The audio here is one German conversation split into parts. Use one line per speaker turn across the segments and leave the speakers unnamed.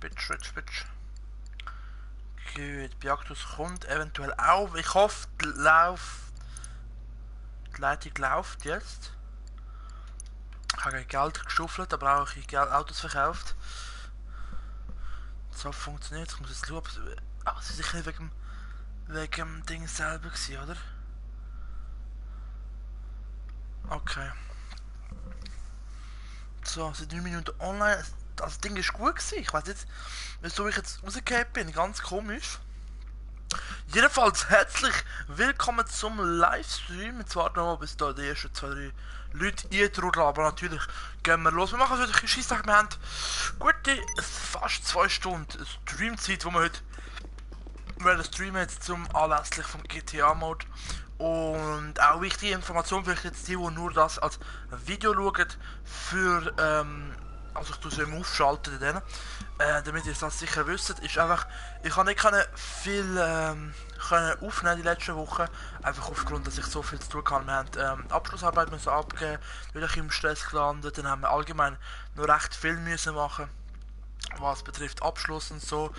Spitsch. Gut, Biaktus kommt eventuell auch. Ich hoffe, die Leitung läuft jetzt. Ich habe Geld geschuffelt, aber auch Autos verkauft. So funktioniert es. Ich muss jetzt schauen, aber es ist sicher nicht wegen dem Ding selber gewesen, oder? Okay. So, seit 9 Minuten online. Das Ding ist gut gewesen. Ich weiß jetzt, wieso ich jetzt rausgekommen bin. Ganz komisch. Jedenfalls herzlich willkommen zum Livestream. Jetzt warten wir mal, bis da die ersten 2-3 Leute eintrudeln. Aber natürlich gehen wir los. Wir machen heute einen Scheisstag. Wir haben gute, fast 2 Stunden Streamzeit, wo wir heute streamen jetzt zum anlässlich vom GTA-Mode. Und auch wichtige Information für jetzt die nur das als Video schauen, für, also ich tue es immer aufschalten dann, damit ihr das sicher wisst, ist einfach, ich habe nicht viel können aufnehmen die letzten Wochen, einfach aufgrund, dass ich so viel zu tun habe. Wir haben Abschlussarbeit müssen abgeben, bin ich im Stress gelandet, dann haben wir allgemein noch recht viel müssen machen, was betrifft Abschluss und so.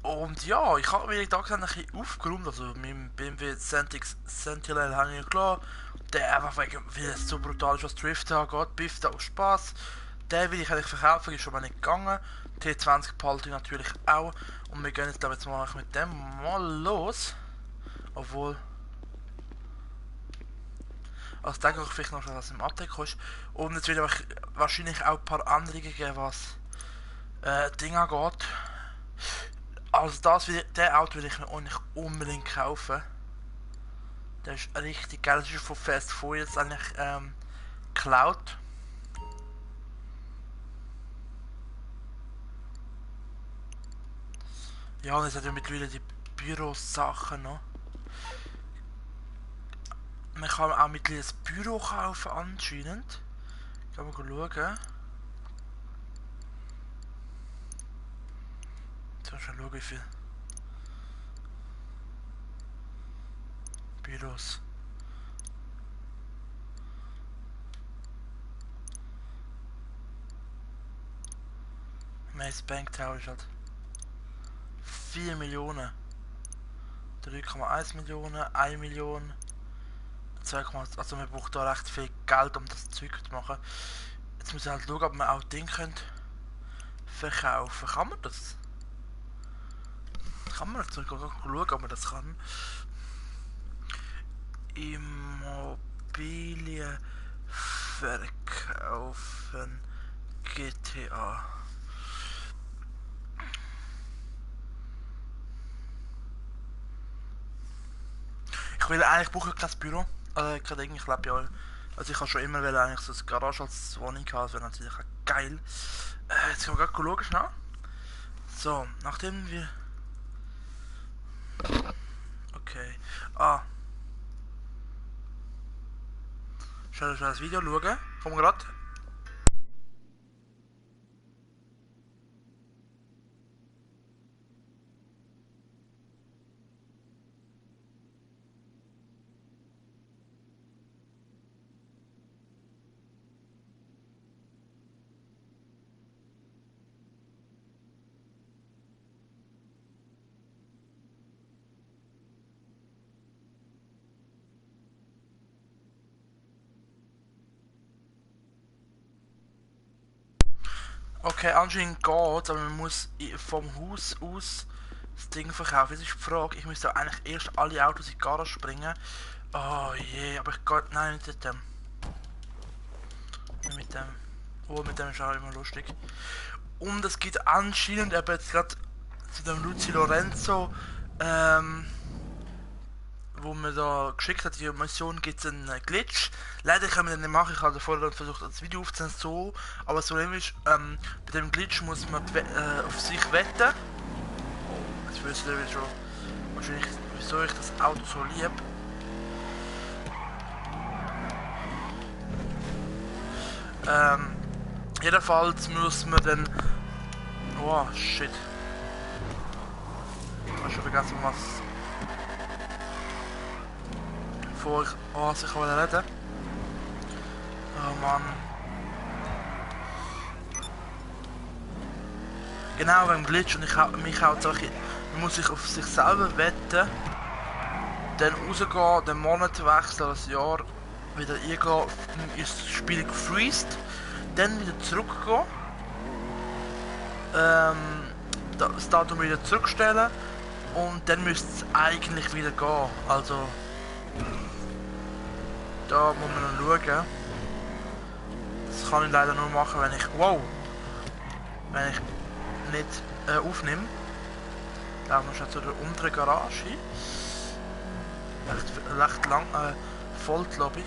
Und ja, ich habe mir da ein bisschen aufgeräumt, also mit BMW Sentinel habe ich klar, der einfach wegen, weil es so brutal ist, was Drift angeht, bifft auch Spaß. Den will ich eigentlich verkaufen, ist schon mal nicht gegangen. T20 behalte ich natürlich auch. Und wir gehen jetzt glaube ich jetzt mal mit dem mal los. Obwohl... Also denke ich vielleicht noch, dass es im Update kostet. Und jetzt wird es wahrscheinlich auch ein paar Anregungen geben, was Dinge angeht. Also der Auto will ich mir auch nicht unbedingt kaufen. Der ist richtig geil. Das ist von Fast Furious eigentlich geklaut. Ja, und jetzt hat er mittlerweile die Bürosachen noch. Man kann auch mittlerweile ein Büro kaufen anscheinend. Kann man schauen. Jetzt mal schauen, wie viel Büros. Maze Bank Tower ist halt 4 Millionen, 3,1 Millionen, 1 Million, 2, also man braucht da recht viel Geld, um das Zeug zu machen. Jetzt muss ich halt schauen, ob man auch Dinge verkaufen. Kann man das? Kann man das? Ich kann schauen, ob man das kann. Immobilien verkaufen GTA. Ich brauche kein Büro. Kein Ding, ich lebe ja. Also ich habe schon immer eigentlich so eine Garage als Wohnung gehabt, das wäre natürlich auch geil. Jetzt können wir gerade schauen schnell. So, nachdem wir... Okay. Schnell das Video schauen. Kommen wir gerade. Okay, anscheinend geht, aber man muss vom Haus aus das Ding verkaufen. Jetzt ist die Frage, ich müsste eigentlich erst alle Autos in die Garage bringen. Oh je, aber ich gehe... Nein, nicht mit dem. Nicht mit dem. Oh, mit dem ist auch immer lustig. Und es gibt anscheinend eben jetzt gerade zu dem Luci Lorenzo, wo mir da geschickt hat, die Mission gibt es einen Glitch. Leider kann man den nicht machen, ich habe vorher versucht das Video aufzunehmen, so, aber so ist, bei dem Glitch muss man auf sich wetten. Oh, jetzt wisst ihr wieder schon wahrscheinlich, wieso ich das Auto so lieb. Jedenfalls muss man dann... Oh, shit. Ich habe schon vergessen, was... Bevor ich... Oh, ich kann reden. Oh Mann. Genau, wegen Glitch und mich haut es man muss sich auf sich selber wetten, dann rausgehen, den Monat wechseln, das Jahr wieder eingehen, ist das Spiel gefreezed, dann wieder zurückgehen, das Datum wieder zurückstellen und dann müsste es eigentlich wieder gehen. Also da muss man noch schauen. Das kann ich leider nur machen, wenn ich nicht aufnehme. Da muss ich zu der unteren Garage hin. Recht lang, voll die Lobby.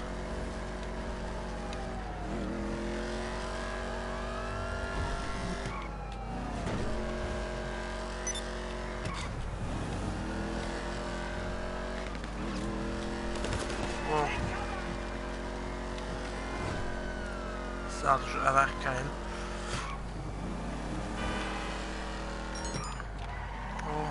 Wow. So, das ist echt geil. Oh.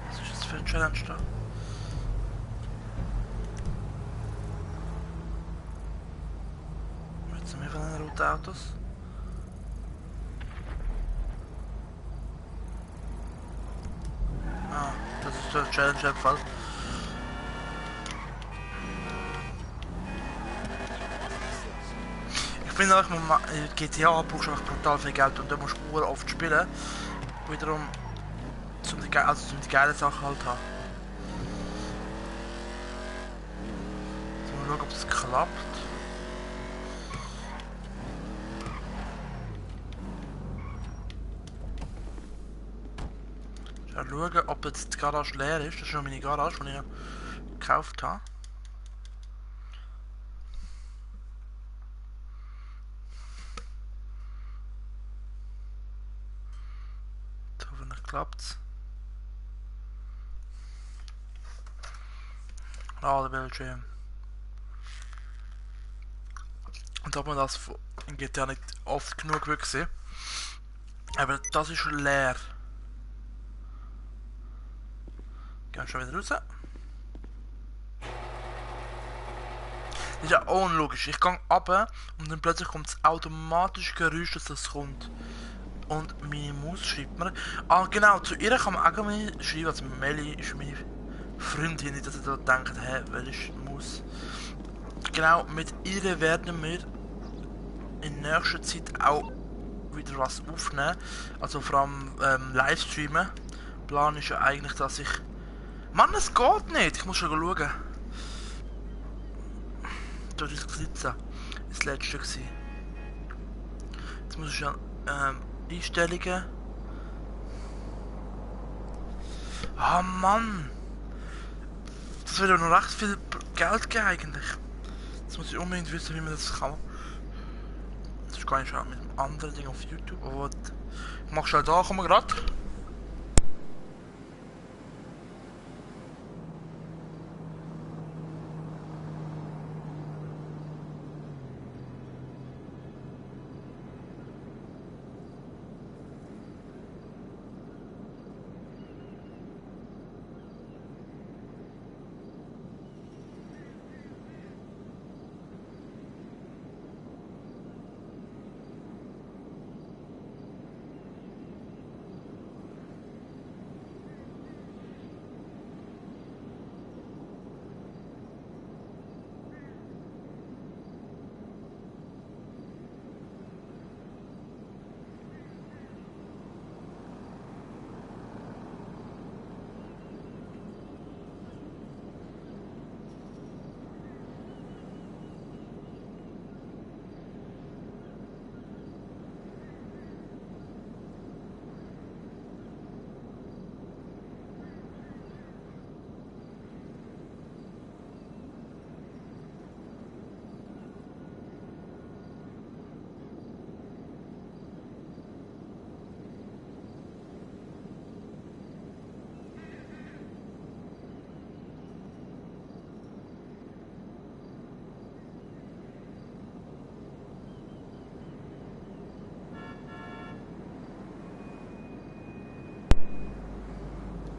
Was ist das für eine Challenge da? Jetzt sind wir von den roten Autos. Ah, das ist so eine Challenge im Fall. Ich finde auch, in GTA brauchst du einfach brutal viel Geld und da musst du oft spielen. Wiederum, um die geile Sachen halt haben. Jetzt mal schauen, ob das klappt. Schauen, ob jetzt die Garage leer ist. Das ist schon meine Garage, die ich gekauft habe. Hoffentlich klappt es. Ladebildschirm. Und ob man das in GTA nicht oft genug gesehen. Aber das ist leer. Gehen wir schon wieder raus. Das ist ja unlogisch. Ich gehe runter und dann plötzlich kommt das automatische Geräusch, dass das kommt. Und meine Maus schreibt mir. Ah genau, zu ihr kann man auch schreiben. Also Melli ist meine Freundin, nicht dass ihr da denkt, hä, wer ist Maus? Genau, mit ihr werden wir in nächster Zeit auch wieder was aufnehmen. Also vor allem Livestreamen. Plan ist ja eigentlich, dass ich... Mann, es geht nicht! Ich muss schon schauen. Das ist das letzte gewesen. Jetzt muss ich schon Einstellungen. Ah Mann! Das würde noch recht viel Geld geben eigentlich. Jetzt muss ich unbedingt wissen, wie man das kann. Das ist gar nicht schon mit einem anderen Ding auf YouTube. Aber ich mach schon da, kommen wir gerade.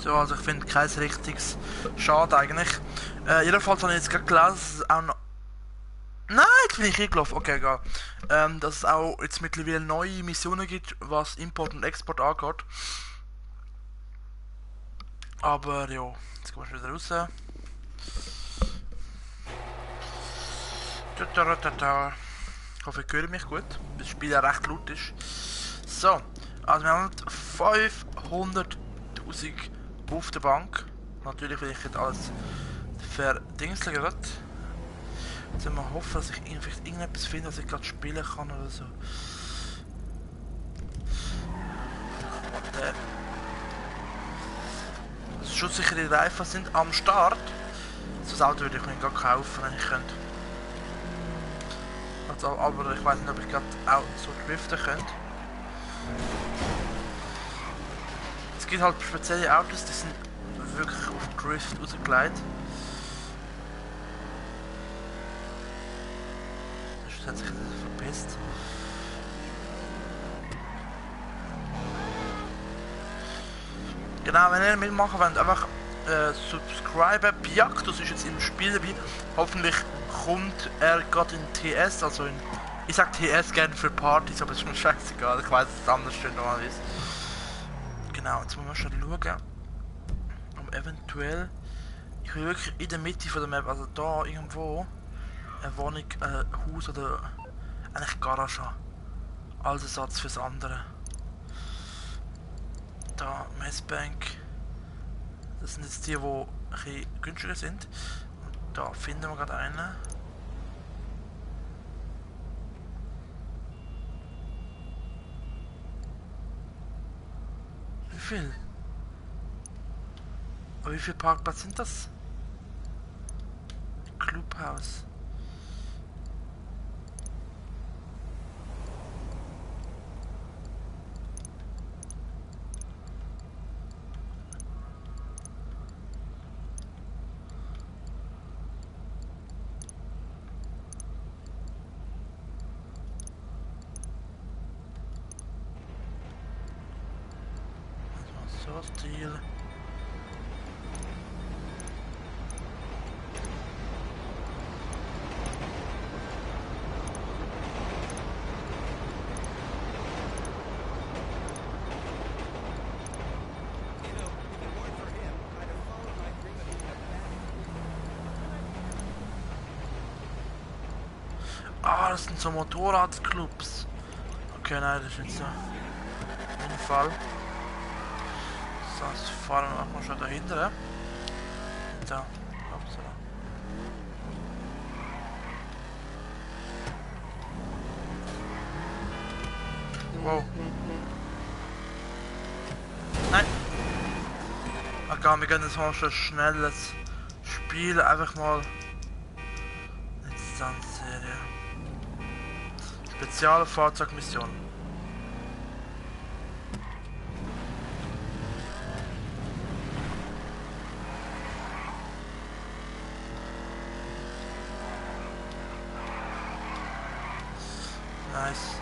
So, also ich finde kein richtiges. Schade eigentlich. Jedenfalls habe ich jetzt gerade gelesen, dass es auch noch... Nein, jetzt bin ich reingelaufen. Okay, egal. Dass es auch jetzt mittlerweile neue Missionen gibt, was Import und Export angeht. Aber ja, jetzt gehen wir wieder raus. Ich hoffe, ihr hört mich gut. Das Spiel ja recht laut ist. So, also wir haben 500.000 auf der Bank. Natürlich will ich jetzt alles verdingseln gerade. Jetzt müssen wir hoffen, dass ich vielleicht irgendetwas finde, was ich gerade spielen kann oder so. Schusssichere Reifen sind am Start. Das Auto würde ich mir gerade kaufen, wenn ich könnte. Also, aber ich weiß nicht, ob ich gerade auch so driften könnte. Es gibt halt spezielle Autos, die sind wirklich auf Drift rausgelegt. Das hat sich verpisst. Genau, wenn ihr mitmachen wollt, einfach subscriben. Biaktus ist jetzt im Spiel dabei. Hoffentlich kommt er gerade in TS, also in... Ich sag TS gerne für Partys, aber es ist mir scheißegal. Ich weiß, dass es anders steht normal ist. Genau, jetzt muss man schon schauen. Um eventuell... Ich will wirklich in der Mitte von der Map, also da irgendwo... Eine Wohnung, ein Haus oder... Eigentlich Garage haben. Als Ersatz fürs andere. Da, Messbank. Das sind jetzt die ein bisschen günstiger sind. Und da finden wir gerade einen. Wie viel? Aber wie viel Parkplatz sind das? Clubhaus. So Stil. Ah, das sind so Motorradclubs. Okay, nein, das ist nicht so. Auf jeden Fall. Sonst fahren wir auch mal schon dahinter. Da. Upsala. Wow. Nein. Okay, wir gehen jetzt mal schon schnelles Spiel. Einfach mal. Serie. Speziale Fahrzeugmission. Nice.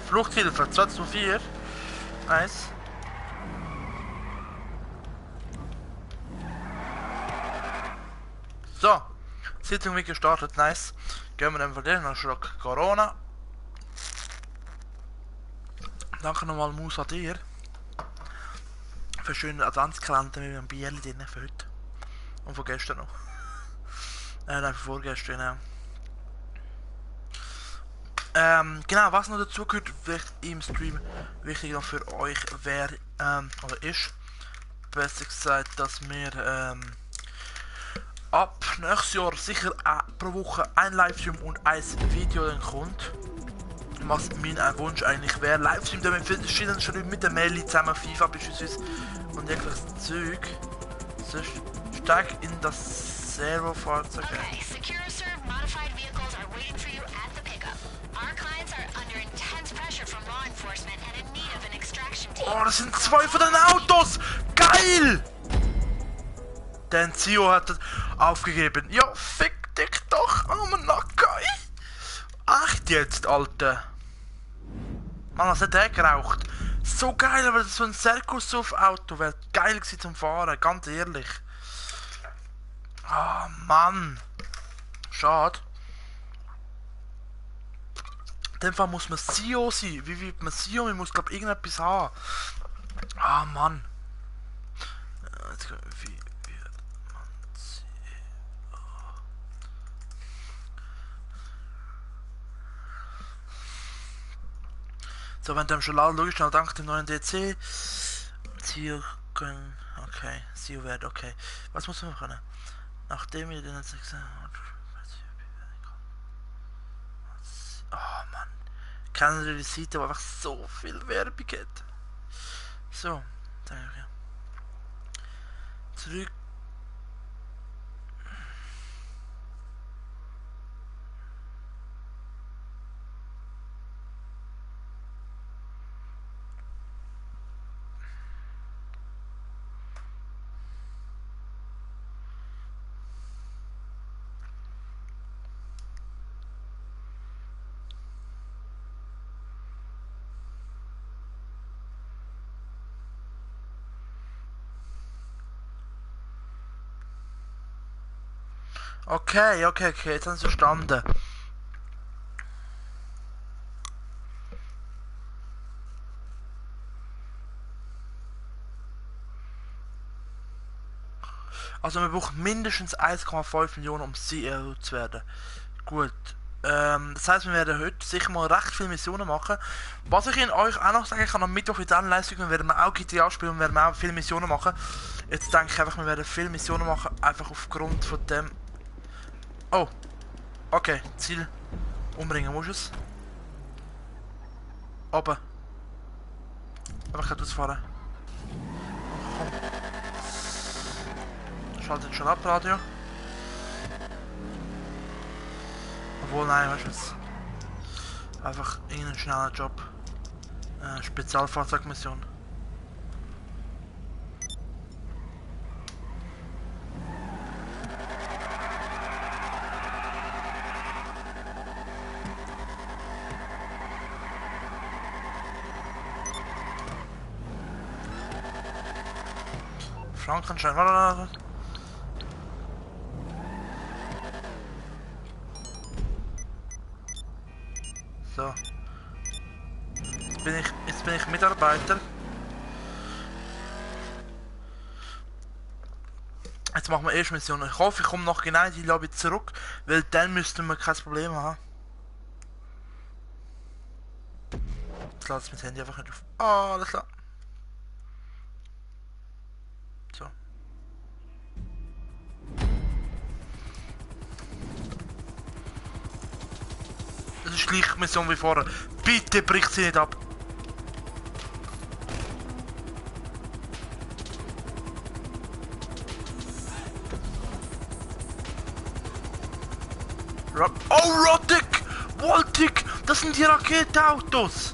Fluchthilfe 224. Nice. So. Sitzung wird gestartet. Nice. Gehen wir dann von denen einen Schluck Corona. Danke nochmal Musa dir. Für schönen Adventskalender mit einem Bier drin für heute. Und von gestern noch. Nein, von vorgestern, ja. Genau, was noch dazu gehört, vielleicht im Stream wichtig noch für euch wäre, oder ist, besser gesagt, dass wir ab nächstes Jahr sicher pro Woche ein Livestream und ein Video dann kommt. Was mein Wunsch eigentlich wäre, Livestream damit verschiedene schon mit der Melli zusammen FIFA beispielsweise und jegliches Zeug. So, steig in das Servo-Fahrzeug.
Okay, Secure Serve modified vehicles are waiting for you at the pickup. Our clients are under intense pressure from law enforcement and in need of an extraction team.
Oh, das sind zwei von den Autos! Geil! Denn CEO hat das aufgegeben. Ja, fick dich doch, armer Nakai. Echt jetzt, Alter. Mann, was hat der geraucht? So geil, aber so ein Serkus-Auto wäre geil gewesen zum Fahren, ganz ehrlich. Ah, Mann. Schade. In dem Fall muss man CEO sein. Wie wird man CEO? Man muss, glaube ich, irgendetwas haben. Ah, Mann. Wie wird man CEO? So, wenn du schon laut schaust, dann dank dem neuen DC. CEO können. Okay, CEO wird, okay. Was muss man können? Nachdem wir den jetzt gesagt haben. Oh Mann. Kennen Sie die Seite, wo einfach so viel Werbung hat? So, danke. Zurück. Okay, jetzt haben Sie verstanden. Also wir brauchen mindestens 1,5 Millionen, um CEO zu werden. Gut. Das heisst, wir werden heute sicher mal recht viele Missionen machen. Was ich Ihnen euch auch noch sagen kann, am Mittwoch mit Anleistungen werden wir auch GTA spielen und werden wir auch viele Missionen machen. Jetzt denke ich einfach, wir werden viele Missionen machen, einfach aufgrund von dem... Oh. Okay, Ziel. Umbringen musst du es. Oben. Einfach ausfahren. Komm. Schaltet schon ab, Radio. Obwohl, nein, weißt du was? Einfach irgendeinen schnellen Job. Spezialfahrzeugmission. Frankenstein, warte. So. Jetzt bin ich Mitarbeiter. Jetzt machen wir erst Mission. Ich hoffe, ich komme noch genau in die Lobby zurück, weil dann müssten wir kein Problem haben. Jetzt lasse ich mein Handy einfach nicht auf. Ah, alles klar. So. Das ist gleich Mission wie vorher. Bitte bricht sie nicht ab. Oh, Roddick! Voltic! Das sind die Raketenautos!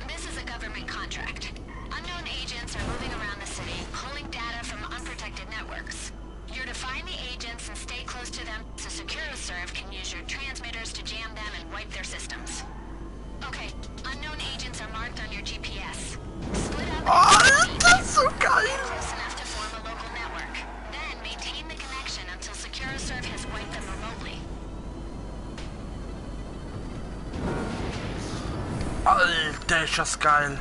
This is a government contract. Unknown agents are moving around the city, pulling data from unprotected networks. You're to find the agents and stay close to them so SecuroServe can use your transmitters to jam them and wipe their systems. Okay, unknown agents are marked on your GPS. Split up and
That's so geil!
close enough to form a local network. Then maintain the connection until SecuroServe has wiped them remotely.
Alter, ist das geil!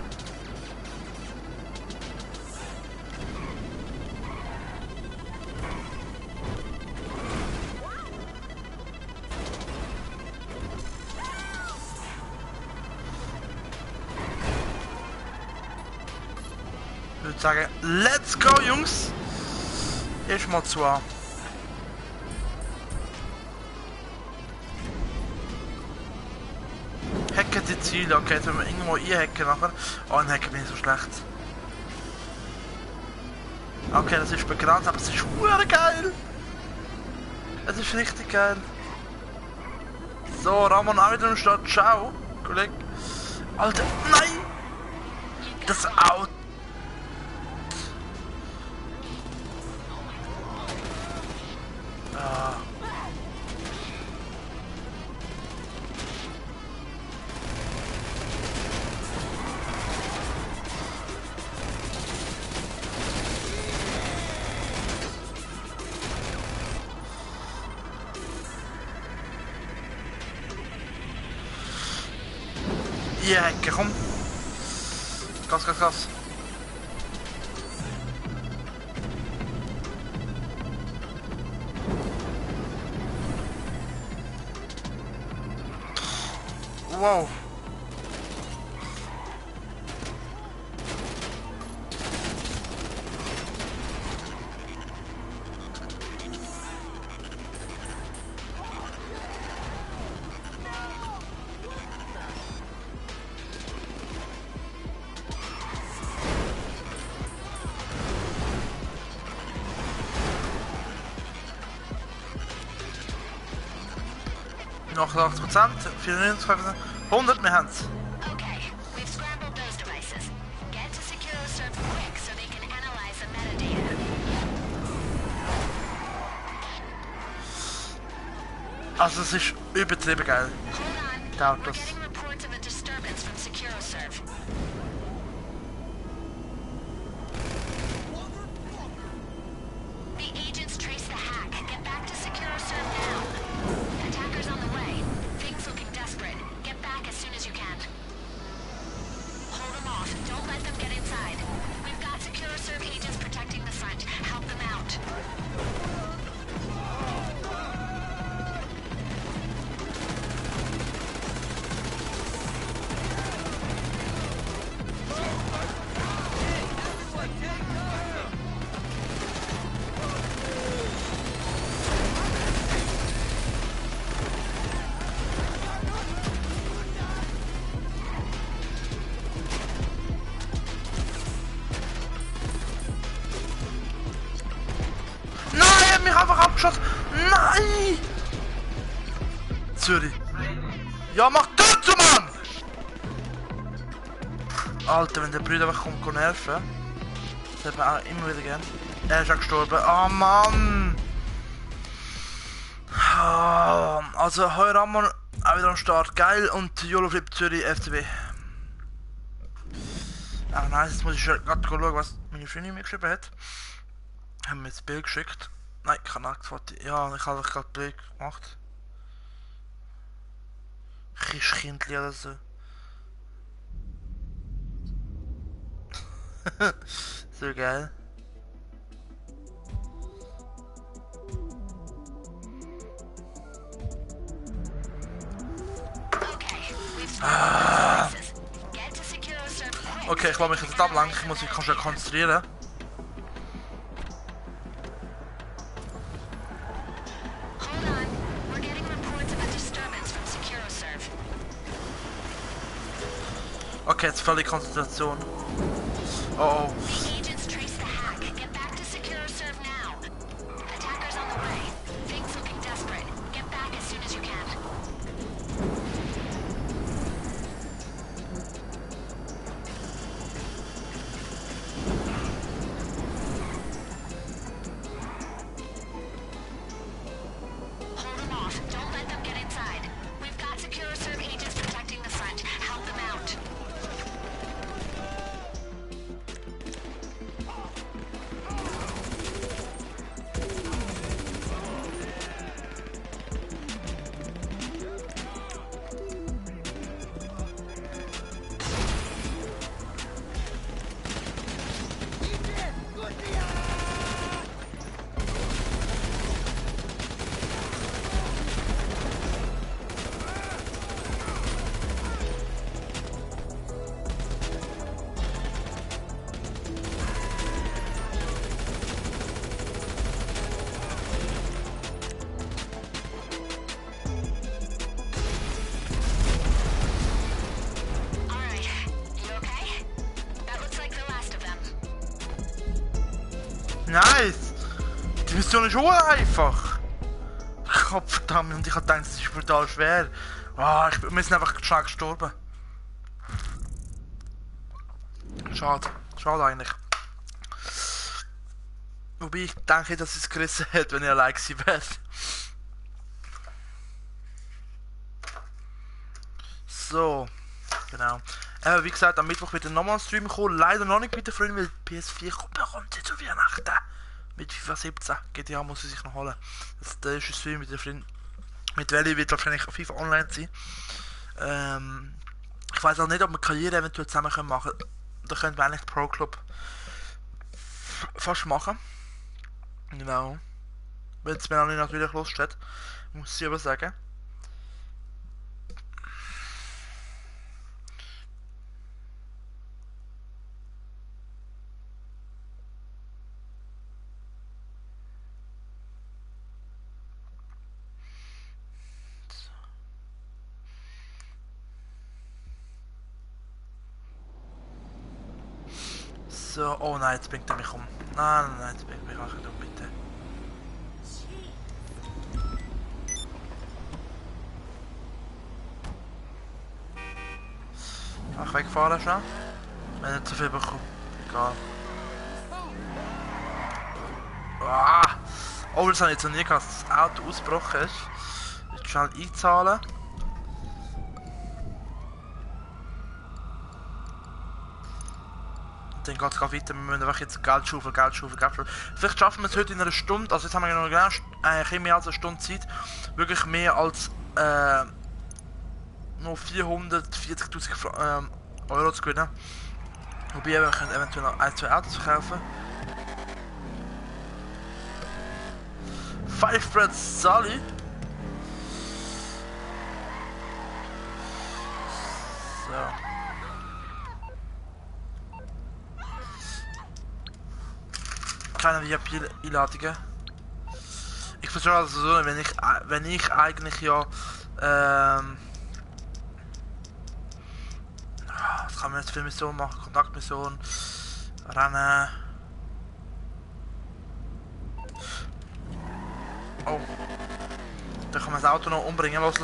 Ich würde sagen, let's go, Jungs! Erstmal zwar. Hacken die Ziele, okay, jetzt wenn wir irgendwo einhacken nachher. Oh, ein Hacken bin ich so schlecht. Okay, das ist begrenzt, aber es ist hure geil. Es ist richtig geil. So, Ramon auch wieder am Start. Ciao, Kollege. Alter, nein! Das Auto. Ah. Ja, Hecke, komm. Gas, Gas, Gas. Wow. Noch 80%, 94%, 100, wir haben's.
Okay, we've scrambled those devices. Get to SecuroServe quick so they can analyze the metadata.
Also es ist übertrieben geil.
Hold
Ja,
on. We're
das-
getting reports of a disturbance from SecuroServe. The agents traced the hack. Get back to SecuroServe now. Attackers on the way. Things looking desperate. Get back as soon as you can. Hold them off. Don't let them get inside. We've got SecuroServe agents protecting the front. Help them out.
Nein, er hat mich einfach abgeschossen. Nein! Zürich. Ja, mach dazu, Mann! Alter, wenn der Bruder einfach kommt nerven. Das hat man auch immer wieder gern. Er ist auch gestorben. Oh Mann! Ah, also, heuer Ramon auch wieder am Start. Geil. Und YOLOFlip Zürich FCB. Ah, nice. Jetzt muss ich gerade schauen, was meine Freundin mir geschrieben hat. Haben mir das Bild geschickt. Nein, ich habe Nacktfoto. Ja, ich habe gerade Bild gemacht. Christkindli oder so. So geil.
Okay, we've scrambled those devices. Get to SecuroServe quick.
Okay, ich will mich jetzt ablenken. Ich muss mich schon konzentrieren.
Hold on. We're getting reports of a disturbance from SecuroServe.
Okay, jetzt völlig Konzentration. Oh, oh.
The agents traced the hack. Get back to SecuroServe now. Attackers on the way. Things looking desperate. Get back as soon as you can. Hold them off. Don't let them get inside. We've got SecuroServe agents protecting the front. Help them out.
Mission ist auch einfach. Gottverdammt, und ich hab gedacht, es ist brutal schwer. Wir sind einfach schnell gestorben. Schade. Schade eigentlich. Wobei ich denke, dass es gerissen hätte, wenn ich allein gewesen wäre. So. Genau. Wie gesagt, am Mittwoch wird nochmal ein Stream kommen. Leider noch nicht mit den Freunden, weil PS4 bekommt sie zu Weihnachten. Mit FIFA 17. GTA muss sie sich noch holen. Der ist ein Stream mit den Freunden. Mit Welli wird wahrscheinlich FIFA online sein. Ich weiß auch nicht, ob wir Karriere eventuell zusammen machen können. Da können wir eigentlich Pro Club fast machen. Genau. Wenn es mir auch nicht natürlich Lust hat, muss ich aber sagen. So, oh nein, jetzt bringt er mich um. Nein, jetzt bringt er mich auch nicht um, bitte. Ach, wegfahren schon? Wenn ich nicht zu viel bekomme. Egal. Oh, das habe ich jetzt noch nie gehabt, dass das Auto ausgebrochen ist. Jetzt schnell einzahlen. Dann geht es weiter, wir müssen einfach jetzt Geld schaufeln. Vielleicht schaffen wir es heute in einer Stunde, also jetzt haben wir noch genau ein mehr als eine Stunde Zeit, wirklich mehr als noch 440.000 Euro zu gewinnen. Wobei wir können eventuell noch 1, 2 Autos verkaufen. 5 Bread Sally. So. Keine VIP-Einladungen. Ich verstehe also so, wenn ich eigentlich ja was kann man jetzt für Missionen machen? Kontaktmission, Rennen. Oh. Da kann man das Auto noch umbringen. Los.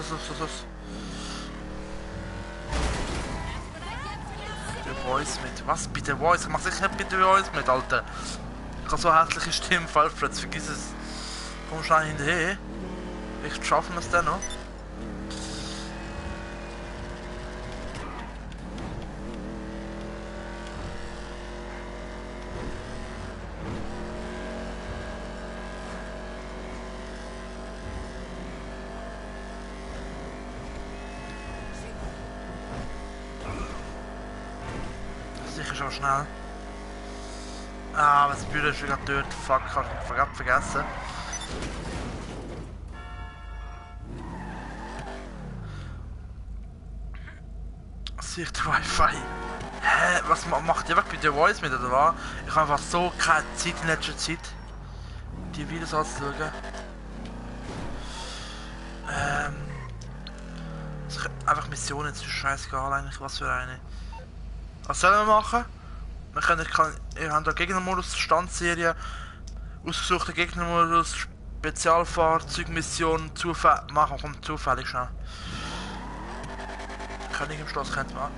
Der Voice mit. Was? Bitte Voice? Ich mach sicher nicht bitte Voice mit, Alter. Ich habe so hässliche Stimme, Alfred, vergiss es. Komm schnell hinterher. Vielleicht schaffen wir es dann noch. Sicher schon schnell. Aber das Büro ist wieder dort. Fuck, hab ich vergessen. Sicht Wi-Fi. Hä? Was macht ihr bei der Voice mit, oder was? Ich habe einfach so keine Zeit in letzter Zeit, die Videos anzuschauen. Also einfach Missionen, das ist scheißegal eigentlich, was für eine. Was sollen wir machen? Wir haben da Gegnermodus, Standserie, ausgesuchte Gegnermodus, Spezialfahrzeugmission, Zufall machen, kommt zufällig schnell. Kann ich im Schloss kennt man.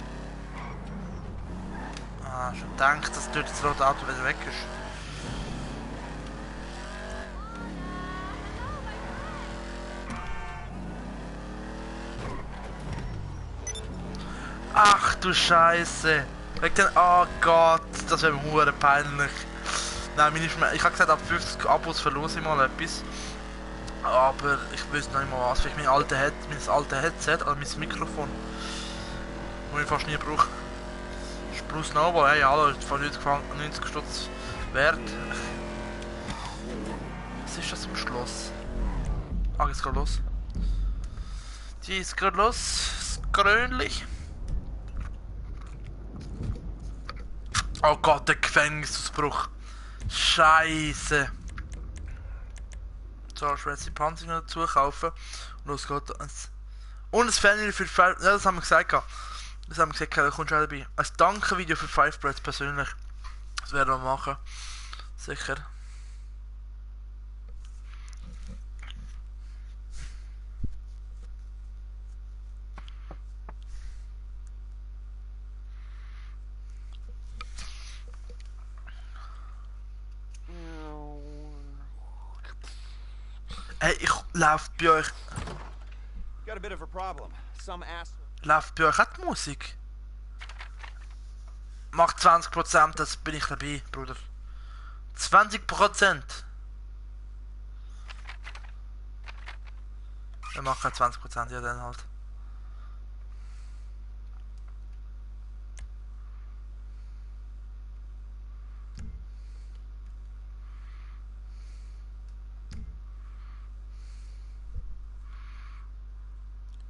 Schon gedacht, dass dort das rote Auto wieder weg ist. Ach du Scheiße! Wegen den, oh Gott, das wäre mir hure peinlich. Nein, ich habe gesagt, ab 50 Abos verlose ich mal etwas. Aber ich wüsste noch nicht mal was. Vielleicht mein altes Headset oder mein Mikrofon. Das ich fast nie brauche. Spruce Nova, hey, hallo, ist von heute gefangen, 90 Stutz wert. Was ist das im Schloss? Ah, jetzt geht los. Die ist gerade los. Das Grönlich. Oh Gott, der Gefängnisausbruch. Scheiße. So, ich werde jetzt die Panzer noch dazu kaufen. Und los geht's. Und ein Fan für 5. Ja, das haben wir gesagt. Das haben wir gesagt, da kommst du auch dabei. Ein Danke-Video für 5 Breads persönlich. Das werden wir machen. Sicher. Ey, ich laufe bei euch.
Got a bit of a problem. Some ass.
Läuft bei euch auch die Musik? Macht 20%, das bin ich dabei, Bruder. 20%! Wir machen 20%, ja dann halt.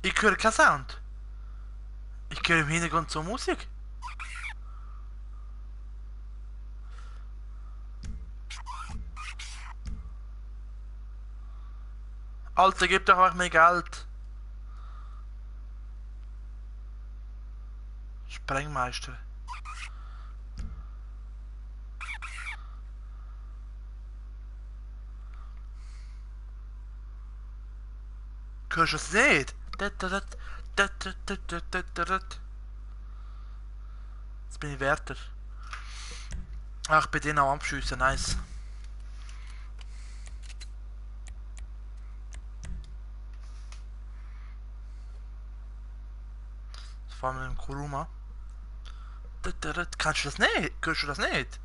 Ich höre keinen Sound. Ich höre im Hintergrund so Musik. Alter, gib doch einfach mehr Geld. Sprengmeister. Hörst du es nicht? Jetzt bin ich Wärter. Ach, ich bin den auch am Schiessen, nice. Jetzt fahren wir mit dem Kuruma. Kannst du das nicht? Hörst du das nicht?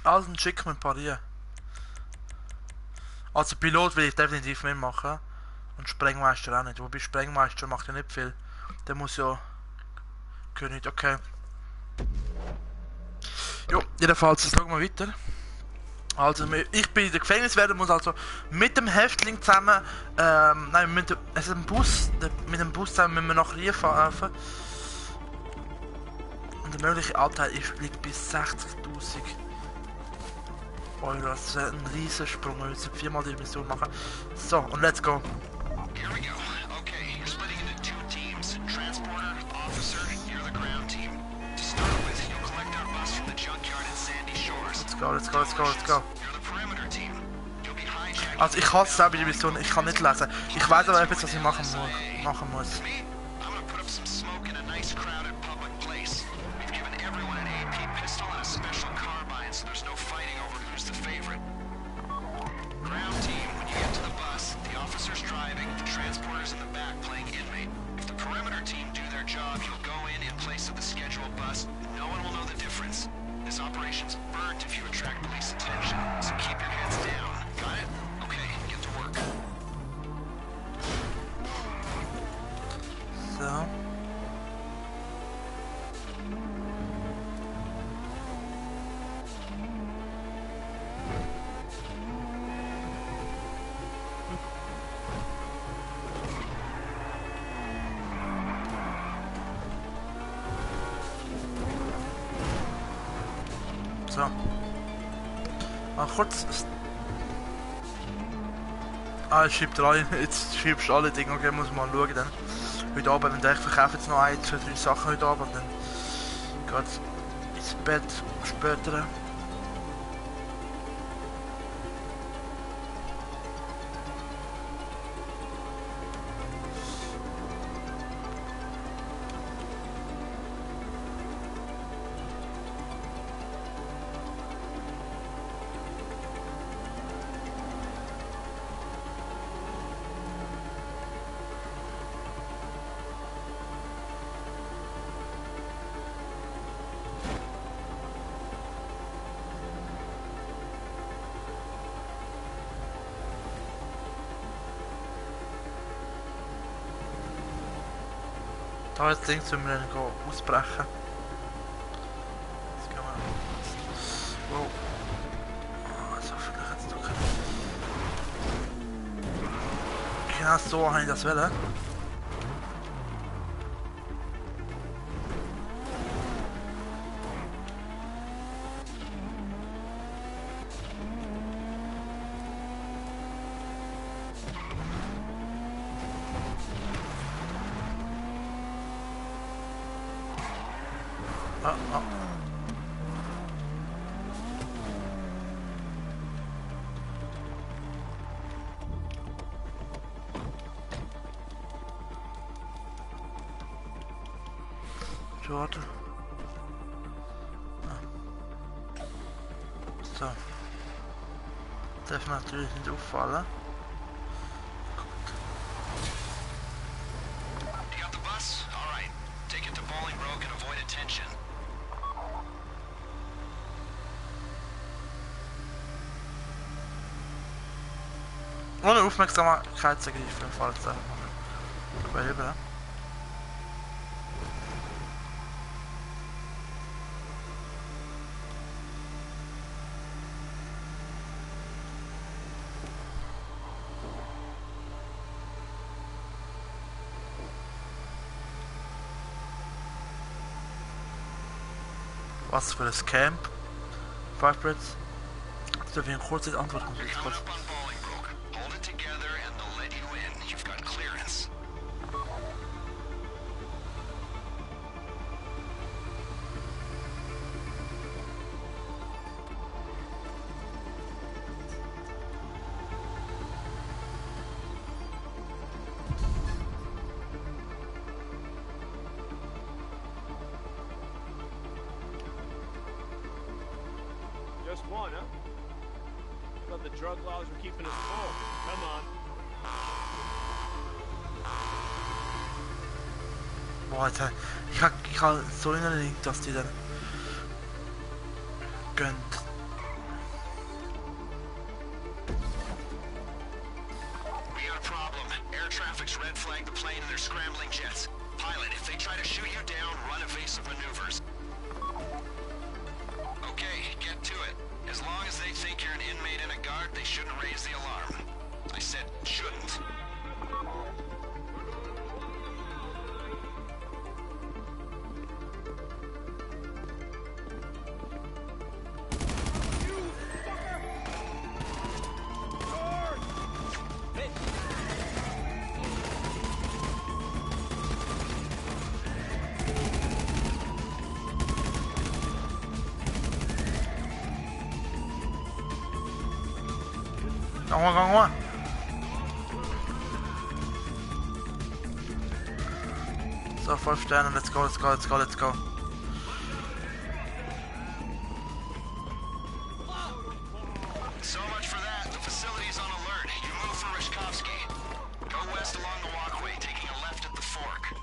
Also schick mir ein paar hier. Also Pilot will ich definitiv mitmachen. Und Sprengmeister auch nicht. Wobei Sprengmeister macht ja nicht viel. Der muss ja... König, okay. Jo, jedenfalls, jetzt schauen wir weiter. Also, ich bin in der Gefängniswärter, muss also mit dem Häftling zusammen, nein, mit dem Bus, mit dem Bus zusammen müssen wir nach Rie fahren. Und der mögliche Anteil liegt bis 60.000 Euro. Das wäre ein Riesensprung, wenn wir jetzt viermal die Mission machen. So, und let's go.
Here we go. Okay, you're splitting into two teams. Transporter, officer, you're the ground team. To start with, you'll collect our bus from the junkyard at Sandy Shores.
Let's go, let's go, let's go, let's go.
You're the perimeter team. You'll be hijacking.
Also ich hasse selber die Mission, ich kann nicht lesen. Ich weiß aber etwas, was ich machen muss.
Me, I'm gonna put up some smoke in a nice crowded public place. We've given everyone an AP pistol and a special carbine, so there's no fighting over who's the favorite. Ground team, when you get to the bus, the officer's driving, the transporter's in the back playing inmate. If the perimeter team do their job, you'll go in place of the scheduled bus. No one will know the difference. This operation's burnt if you attract police attention, so keep your heads down. Got it? Okay, get to work.
So. So. Mal kurz. Ah, es schiebt rein. Jetzt schiebst du alle Dinge. Okay, muss man mal schauen dann. Heute Abend, wenn ich verkaufe jetzt noch 1, 2, 3 Sachen heute Abend und dann geht's ins Bett später. Da jetzt links müssen wir dann ausbrechen. Jetzt gehen wir. Wow. Oh, so vielleicht jetzt doch. Genau so habe ich das wollen. Ah, ah. worden. So. Darf natürlich nicht auffallen.
You got the bus? All right. Take it to Bolingbroke and avoid attention.
Ohne Aufmerksamkeit zu ergreifen, falls er überleben. Was für ein Camp? Firebrits? Das darf ich eine kurze Antwort geben.
You're coming up on Bolingbroke. Hold it together and they'll let you in. You've got clearance.
Just one, huh? Thought the drug laws were keeping us full. Come on.
Boah, Alter. Ich hab so in Erinnerung, dass die dann gönnt.
We got a problem. Air traffic's red flagged the plane and they're scrambling jets. Pilot, if they try to shoot you down, run evasive maneuvers. Okay, get to it. As long as they think you're an inmate in a guard, they shouldn't raise the alarm. I said shouldn't.
Go on. So, 5 Sterne, let's go.
So much for that. The facility's on alert. You move for Rishkovsky. Go west along the walkway, taking a left at the fork.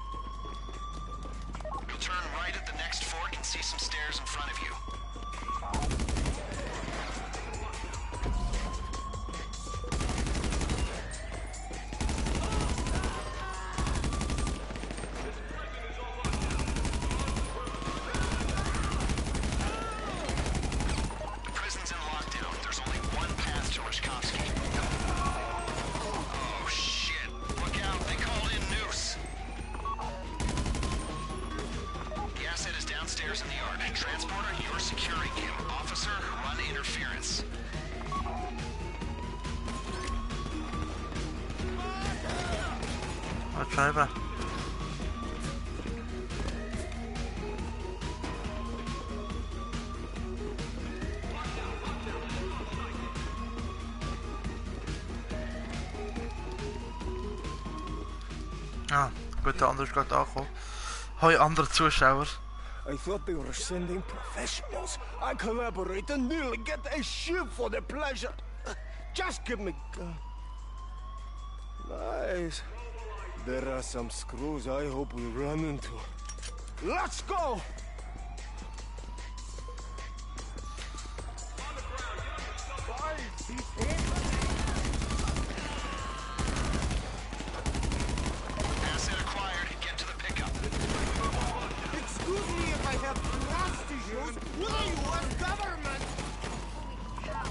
You'll turn right at the next fork and see some stairs in front of you. The prison's in lockdown. There's only one path to Rishkovsky. Oh shit. Look out, they called in Noose. The asset is downstairs in the yard. Transporter, you're securing him. Officer, run interference.
I'll try that. Ah, gut, der andere ist gerade angekommen. Hoi, andere Zuschauer.
I thought they were sending professionals. I collaborate and nearly get a ship for the pleasure. Just give me gun. Nice. There are some screws I hope we run into. Let's go!
Asset acquired. Get to the pickup.
Excuse me if I have trust issues with the U.S. government.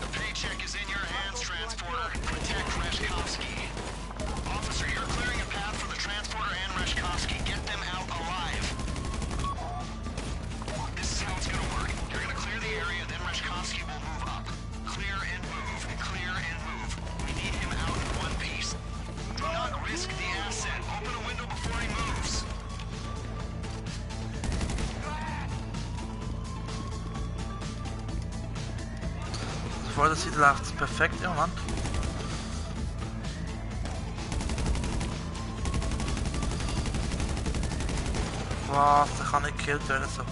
The paycheck is in your hands, Transporter. Protect Reshkovsky. Officer, you're clearing a path for the Transporter and Reshkovsky. Get them out alive. This is how it's gonna work. You're gonna clear the area, then Reshkovsky will move up. Clear and move, and clear and move. We need him out in one piece. Do not risk the asset. Open a window before he moves.
Vor der Seite läuft es perfekt im Moment. Was? Der kann nicht gekillt werden so.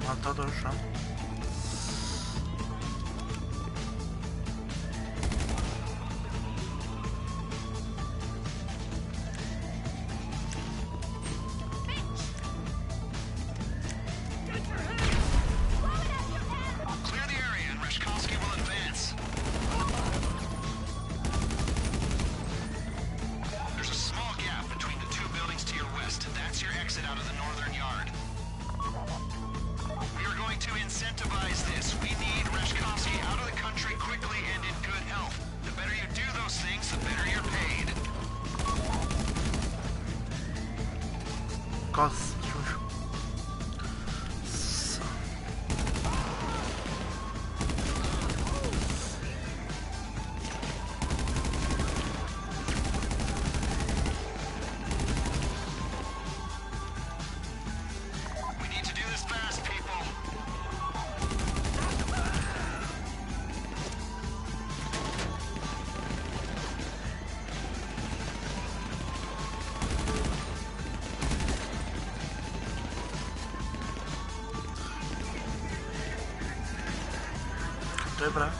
Mal da durchschauen.
Clear the area and Reshkovsky will advance. There's a small gap between the two buildings to your west. That's your exit out of the northern yard. We are going to incentivize this. We need Reshkovsky out of the country quickly and in good health. The better you do those things, the better you're paid.
Gott,
We need to do this fast, people.
drüber.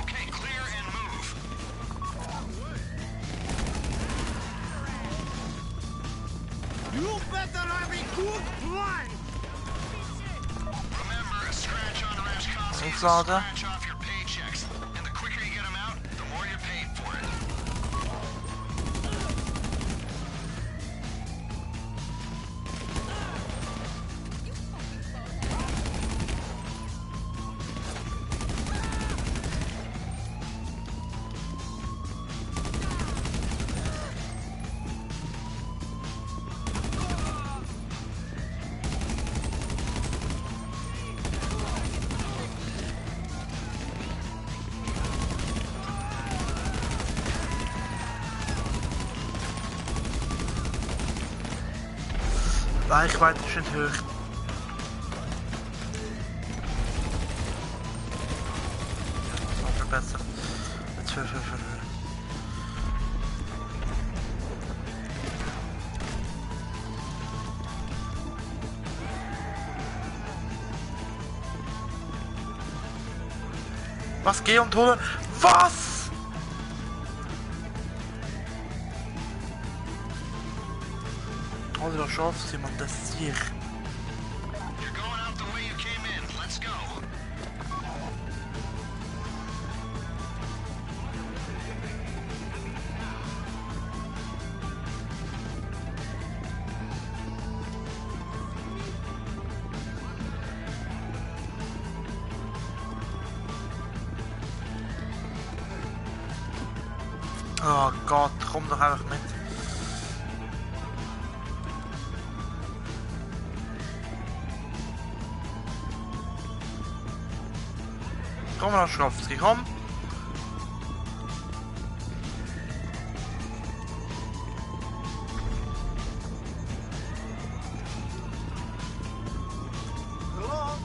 Okay, clear and move.
You better have a good plan!
Remember, a scratch on Reshkovsky is a
Aufladen.
scratch off your paychecks. And the quicker you get them out, the more you're paid for it.
Reichweite ist nicht hoch. So, verbessern. Jetzt für. Was? Geh und hole. Was? Oder schaffst du jemand das sich?
You're going out the way you came in. Let's go.
Oh Gott, komm doch einfach mit. Komm Reshkovsky, komm.
Hello?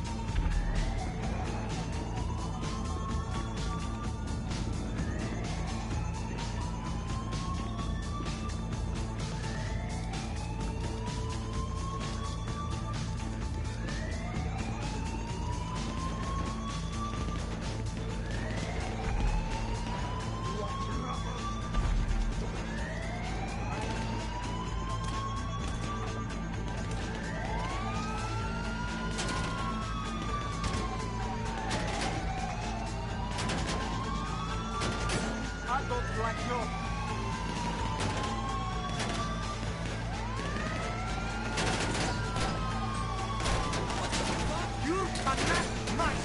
I don't like you. You cannot miss.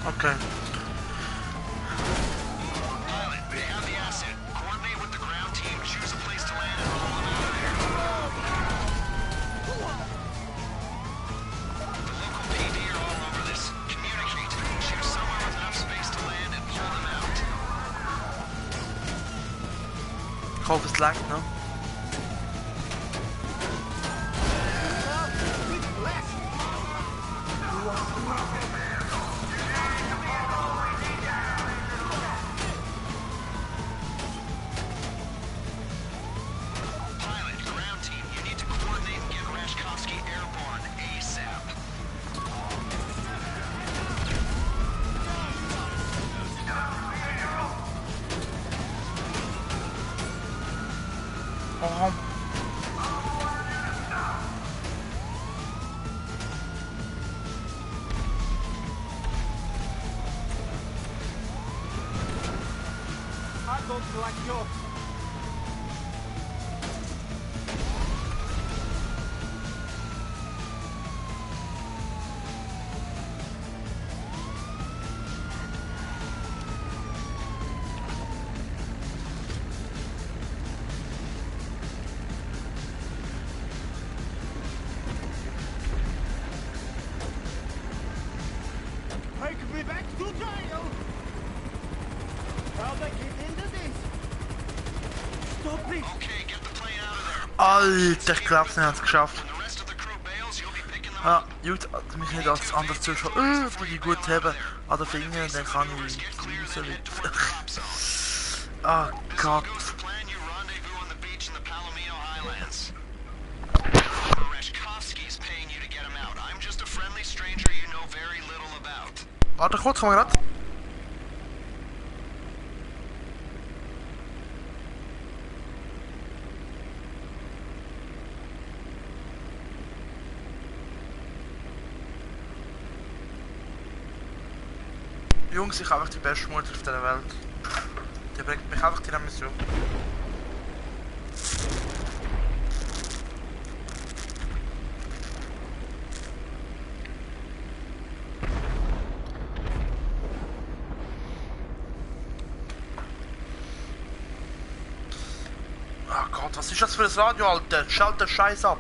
Okay.
Pilot, they have the asset. Coordinate with the ground team, choose a place to land, and roll them out of here. The local PD are all over this. Communicate. Choose somewhere with enough space to land and pull them out.
Ich hoffe es lag noch.
Pilot, ground team, you need to coordinate and get Rashkovsky airborne ASAP.
Oh.
I don't like you. Take me back to jail! How they get into this? Stop it!
Okay, get the plane out of there.
Alter, ich glaub's nicht, hat's geschafft.
When the rest of the crew bails, you'll be picking them
Ja,
up.
gut, mich nicht als anderes Zuschauer die gut haben an den Fingern, dann kann ich raus wieder. Oh Gott.
Goes to plan, you rendezvous on the beach in the Palomino Highlands. Remember, Rashkovsky's paying you to get him out. I'm just a friendly stranger you know very little about.
Warte kurz, komm grad. Jungs, ich habe einfach die beste Mutter auf dieser Welt. Die bringt mich einfach in die Mission. Oh Gott, was ist das für ein Radio, Alter? Schalt den Scheiß ab.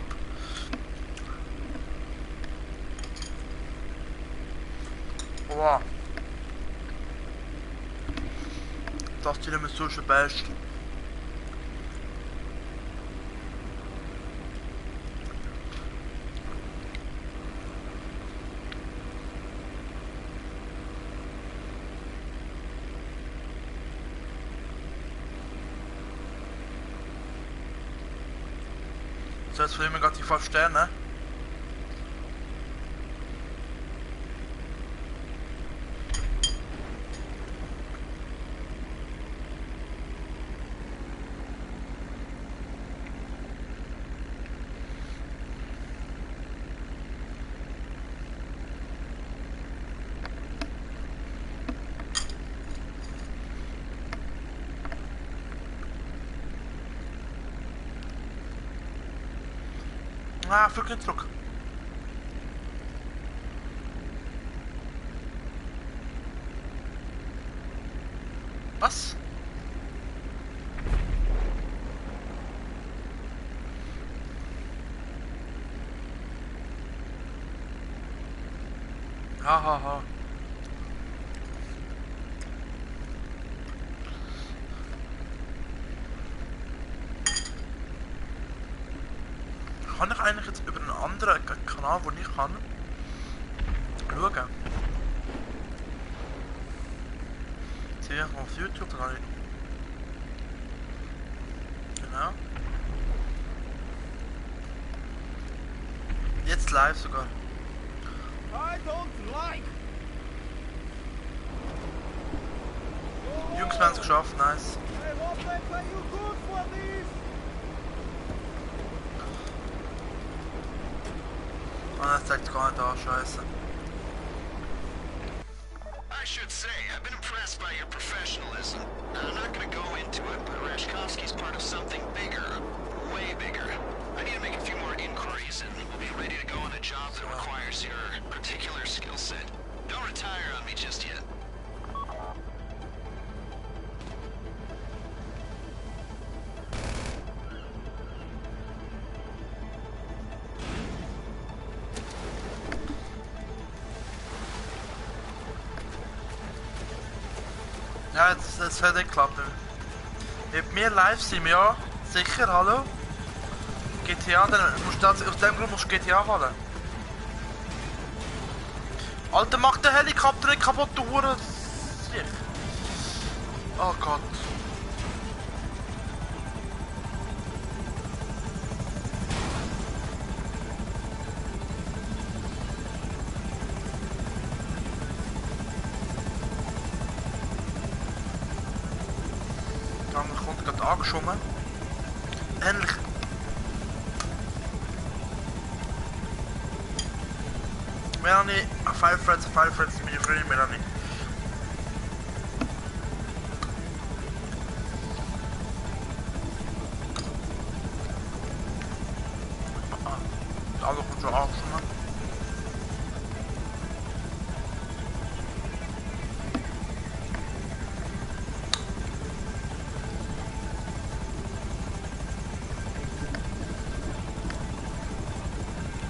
Wow. Das ist die Mission schon best. So, jetzt filmen wir gerade die 5 Sterne. Ah, wirklich zurück. Was? Hahaha. Kann ich eigentlich jetzt über einen anderen Kanal, wo ich kann, schauen? Sehe ich auf YouTube, da kann ich... Genau. Jetzt live sogar.
I don't like!
Jungs, wir haben es geschafft, nice.
I hope they pay you good for this!
Ah, das zeigt gar nicht an, scheiße.
I should say, I've been impressed by your professionalism. I'm not gonna go into it, but Rashkovsky's part of something bigger. Way bigger. I need to make a few more inquiries and we'll be ready to go on a job that requires your particular skill set. Don't retire on me just yet.
Ja, jetzt hat nicht geklappt. Mit mir Livestream, ja, sicher, hallo? GTA, dann musst du aus dem Grund musst du GTA holen. Alter, mach den Helikopter nicht kaputt, du Hure. Oh Gott. Der andere kommt gerade angeschoben. Endlich. Melanie, Five Friends, meine Freundin Melanie. Der andere kommt schon angeschoben.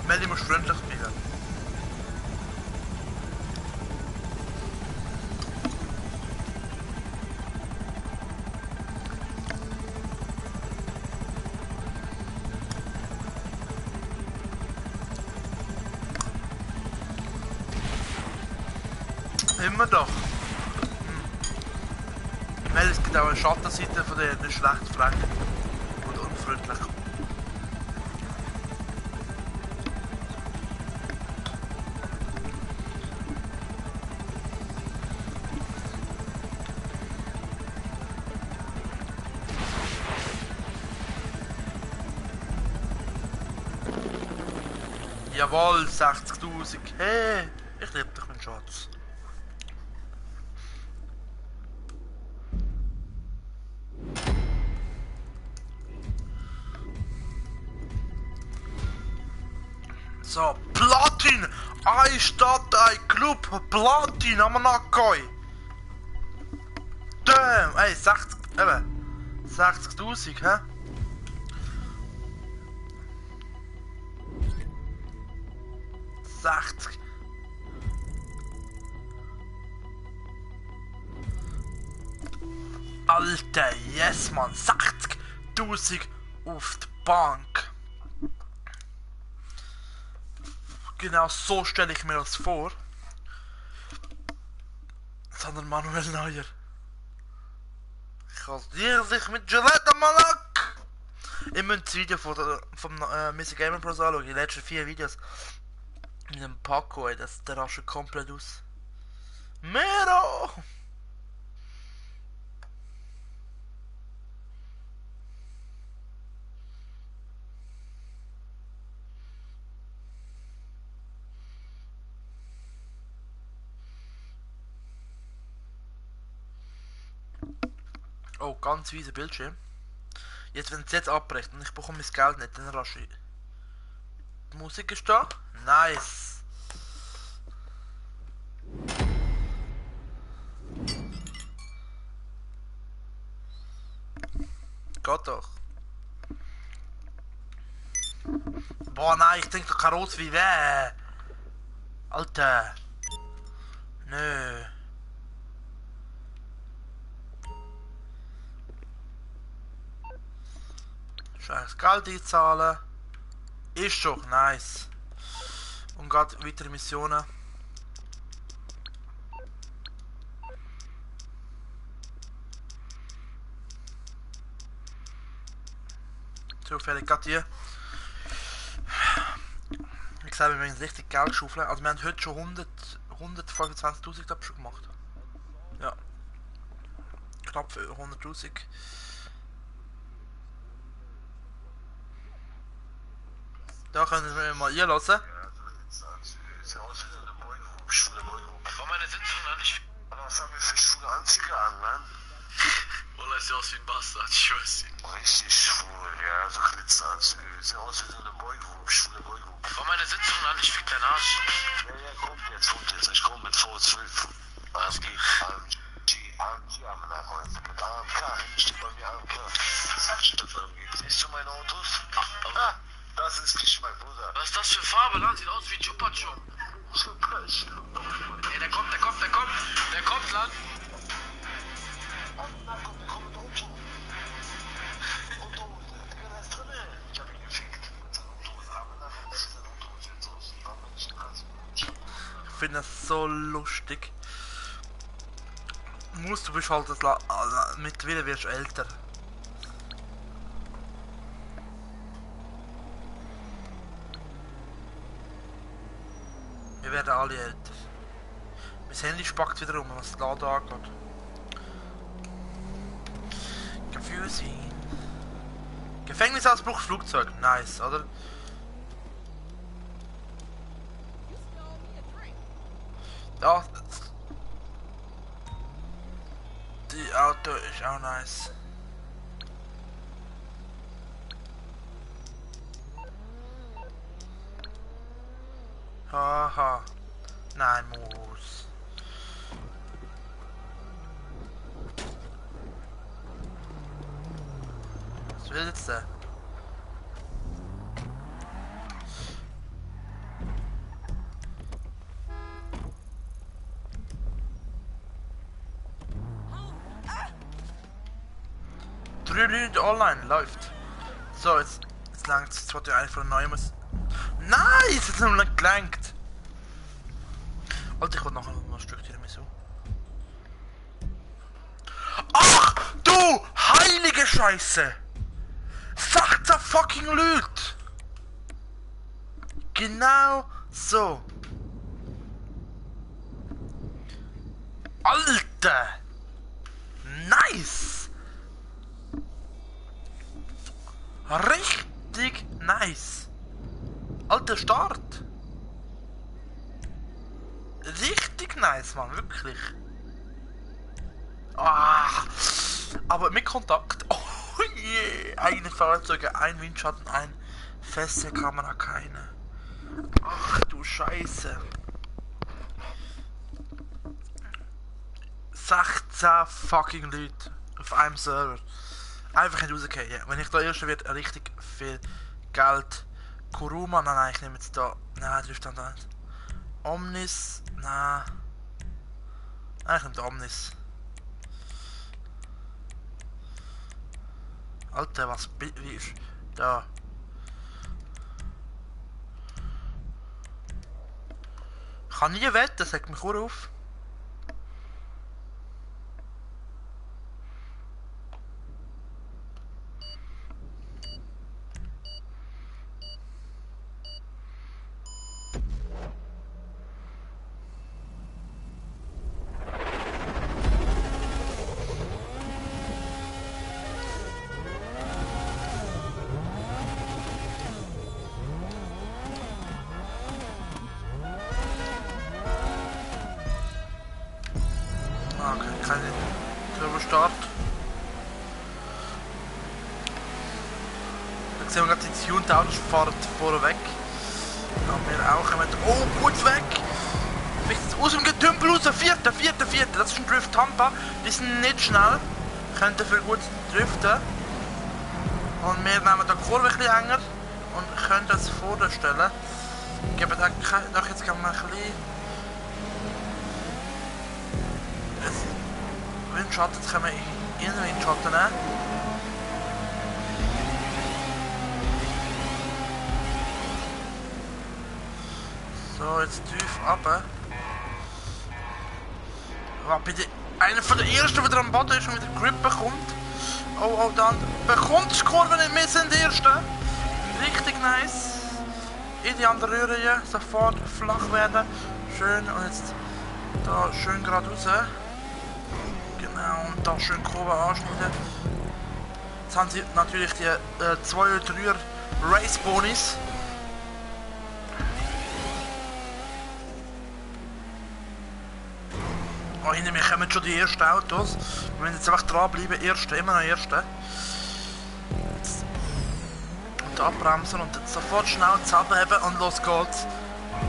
Melanie muss freundlich spielen. Immer doch. Weil es gibt auch eine Schattenseite von der nicht schlecht frech und unfreundlich. Jawohl, 60.000. Hey, ich liebe dich, mein Schatz. So, Platin! Ein Stadt, ein Club, Platin, Amanakoi! Damn! Ey, 60, eben, 60.000, hä? Alter, yes, man, 60.000 auf die Bank. Genau so stelle ich mir das vor. Sondern Manuel Neuer. Ich rasiere sich mit Gillette Malak. Ich muss das Video vom Mr. Gamer Pro anschauen. Die letzten 4 Videos. Mit dem Paco, ey, der rastet komplett aus. Mero! Oh, ganz weiser Bildschirm. Jetzt, wenn es jetzt abbricht und ich bekomme mein Geld nicht, dann rasch ich. Die Musik ist da. Nice. Geht doch. Boah, nein, ich denke doch Kaross wie weh. Alter. Nö. Scheiß Geld einzahlen. Ist schon nice. Und geht weitere Missionen. Zufällig gerade hier. Ich sage, wir müssen richtig Geld schaufeln. Also wir haben heute schon 125.000 glaube ich schon gemacht. Ja. Knapp 100.000. Da können wir mal hier lassen.
Von meiner Sitzung an, was haben wir für schwule Anzüge an, Mann? Wallah, sieht aus wie ein Bastard, ich schwör's dir. Richtig schwul, ja, so Glitzeranzüge. Sieht aus wie so eine Beugung, schwule Beugung. Von meiner Sitzung an, ich fick deinen Arsch. Ja, kommt jetzt. Ich komm mit V12. AMG, AMG, mit AMK, steht bei mir AMK. Siehst du meine Autos? Ah, das ist nicht mein Bruder. Was ist das für Farbe, Land? Sieht aus wie Chupachu. Ey, der kommt, Land.
finde es so lustig. Du bist halt mittlerweile wirst du älter. Wir werden alle älter. Mein Handy spackt wieder um, was das Laden angeht. Confusing. Gefängnisausbruch, Flugzeug. Nice, oder? Ja. Die Auto ist auch nice. Haha. Nein, muss. Was will jetzt der? Online läuft. So, jetzt langt es. Jetzt wollte ich eigentlich von neuem. Nice! Jetzt hat es noch nicht gelangt. Alter, ich wollte nachher noch ein Stück Tiramisu. Ach, du heilige Scheiße! 16 fucking Leute! Genau so. Alter! Nice! Richtig nice. Alter Start. Richtig nice, Mann, wirklich. Ah, aber mit Kontakt. Oh je. Yeah. Eine Fahrzeuge, ein Windschatten, ein feste Kamera, keine. Ach du Scheiße. 16 fucking Leute auf einem Server. Einfach nicht rausgehen. Wenn ich da erst wird richtig viel Geld. Kuruma, nein, ich nehme jetzt da. Nein, trifft dann da nicht. Omnis, nein. Nein, ich nehme da Omnis. Alter, was wie ist da? Ich kann nie wetten, sagt mich auch auf. Okay, keine Turbostart. Jetzt sehen wir gerade die tuned Autos fahren vorne weg. Da haben wir auch jemanden. Oh, gut weg! Aus dem Getümpel raus, vierter. Das ist ein Drift Tampa. Die sind nicht schnell. Können dafür gut driften. Und wir nehmen die Kurve ein bisschen enger und können das vorne stellen. Geben da doch jetzt kann man ein bisschen. Windschatten, jetzt können wir in den Windschatten nehmen. So, jetzt tief runter. Oh, bitte. Einer von den ersten, der am Boden ist und wieder Grip bekommt. Oh, dann bekommt die Kurve nicht, wir sind die Ersten. Richtig nice. In die andere Röhre, sofort flach werden. Schön, und jetzt da schön geradeaus. Genau, und da schön Kurve anschneiden. Jetzt haben sie natürlich die 2 oder 3er Race Bonis. Oh, hinter mir kommen schon die ersten Autos. Wir müssen jetzt einfach dranbleiben, erste, immer noch erste. Jetzt. Und abbremsen und jetzt sofort schnell zusammenheben und los geht's.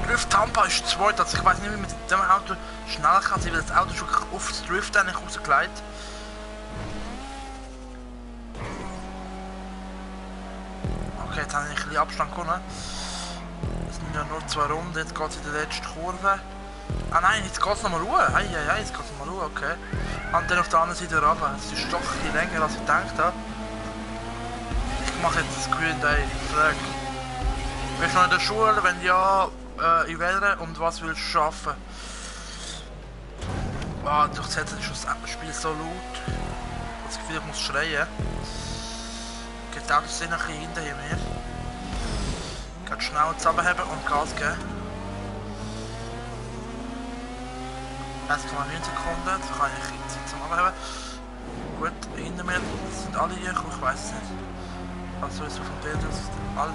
Drift Tampa ist zweit, also ich weiß nicht, wie man mit dem Auto schneller kann sein, weil das Auto schon aufs Drift eigentlich rausgelegt. Okay, jetzt habe ich ein bisschen Abstand gewonnen. Es sind ja nur 2 Runden, jetzt geht es in der letzten Kurve. Ah nein, jetzt geht es nochmal Ruhe. Jetzt geht es nochmal Ruhe, okay. Und dann auf der anderen Seite runter. Es ist doch ein bisschen länger, als ich gedacht habe. Ich mache jetzt das Q&A. Frage. Bist du noch in der Schule? Wenn ja, in welcher und was willst du schaffen? Ah, durch das Headset ist das Spiel so laut. Ich habe das Gefühl, ich muss schreien. Geht auch das Sinn ein bisschen hinter mir. Geht schnell zusammenheben und Gas geben. 1,9 Sekunden, das kann ich jetzt zusammenheben. Gut, hinter mir sind alle hier, ich weiß es nicht. Also so vom Bild aus sind alle.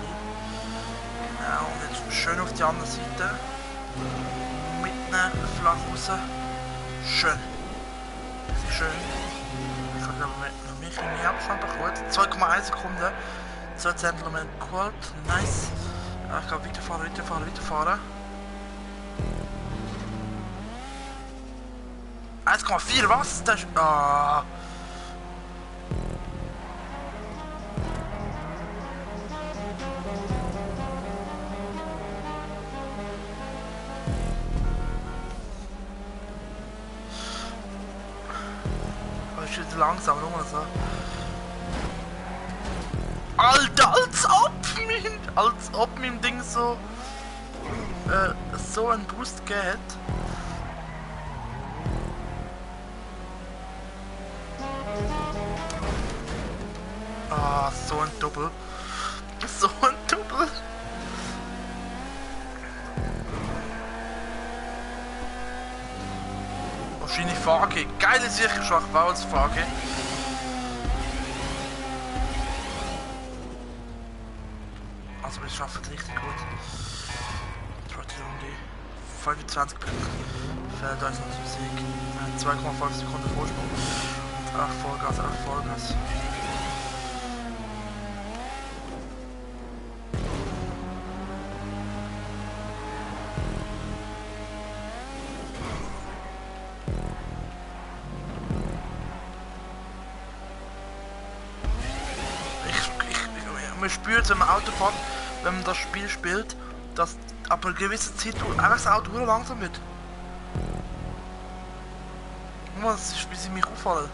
Ja, und jetzt schön auf die andere Seite. Mitten flach raus. Schön. Das ist schön. Ich habe glaube noch mich in die Abstand bekommen. 2,1 Sekunden. 2 Zentimeter geholt. Nice. Ja, ich glaube weiterfahren. 1,4 was? Das ist... Ah. Das ist jetzt langsam, nur mal so. Alter, als ob mein Ding so... so einen Boost geht. Ah, so ein Double. So ein Double. Wahrscheinlich VG. Geile Sicherschwach war als VG. Also wir schaffen es richtig gut. Zweite Runde. 25 Punkte. Fehlt uns noch zum Sieg. 2,5 Sekunden Vorsprung. Und 8 Vollgas. Man spürt, wenn man Auto fährt, wenn man das Spiel spielt, dass ab einer gewissen Zeit einfach das Auto sehr langsam wird. Das ist, wie sie mich auffallen.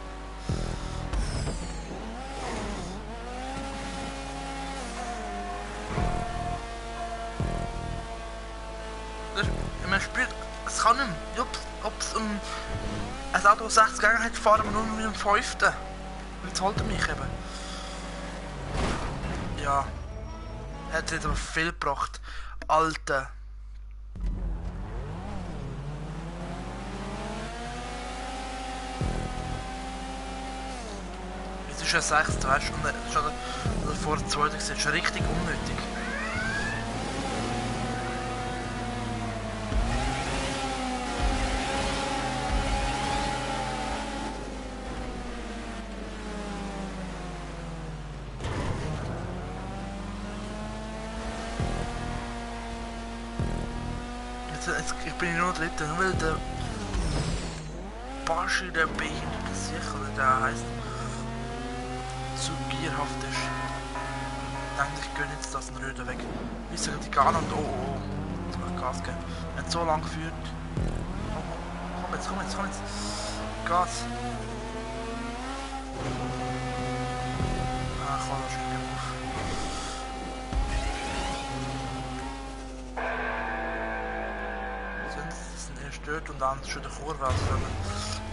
Man spürt, es kann nicht mehr. Ob es ein Auto 60 Gänge hat, fahren wir nur mit dem 5. Jetzt holt er mich eben. Ja, hat jetzt aber viel gebracht. Alter. Es ist ja 6, weißt du, und schon vor der 2. Das ist richtig unnötig. Ich bin nur Dritter, nur weil der Barschi, der behinderte sicher, oder der heisst, zu gierhaft ist. Ich denke, ich gönne jetzt das Röder weg. Wie soll die Garn und oh. Jetzt muss ich Gas geben. Wenn es so lang geführt. Oh, komm jetzt. Gas. Ah, ich kann das schon nicht auf. Stört und dann schon der Kurve ausfüllen.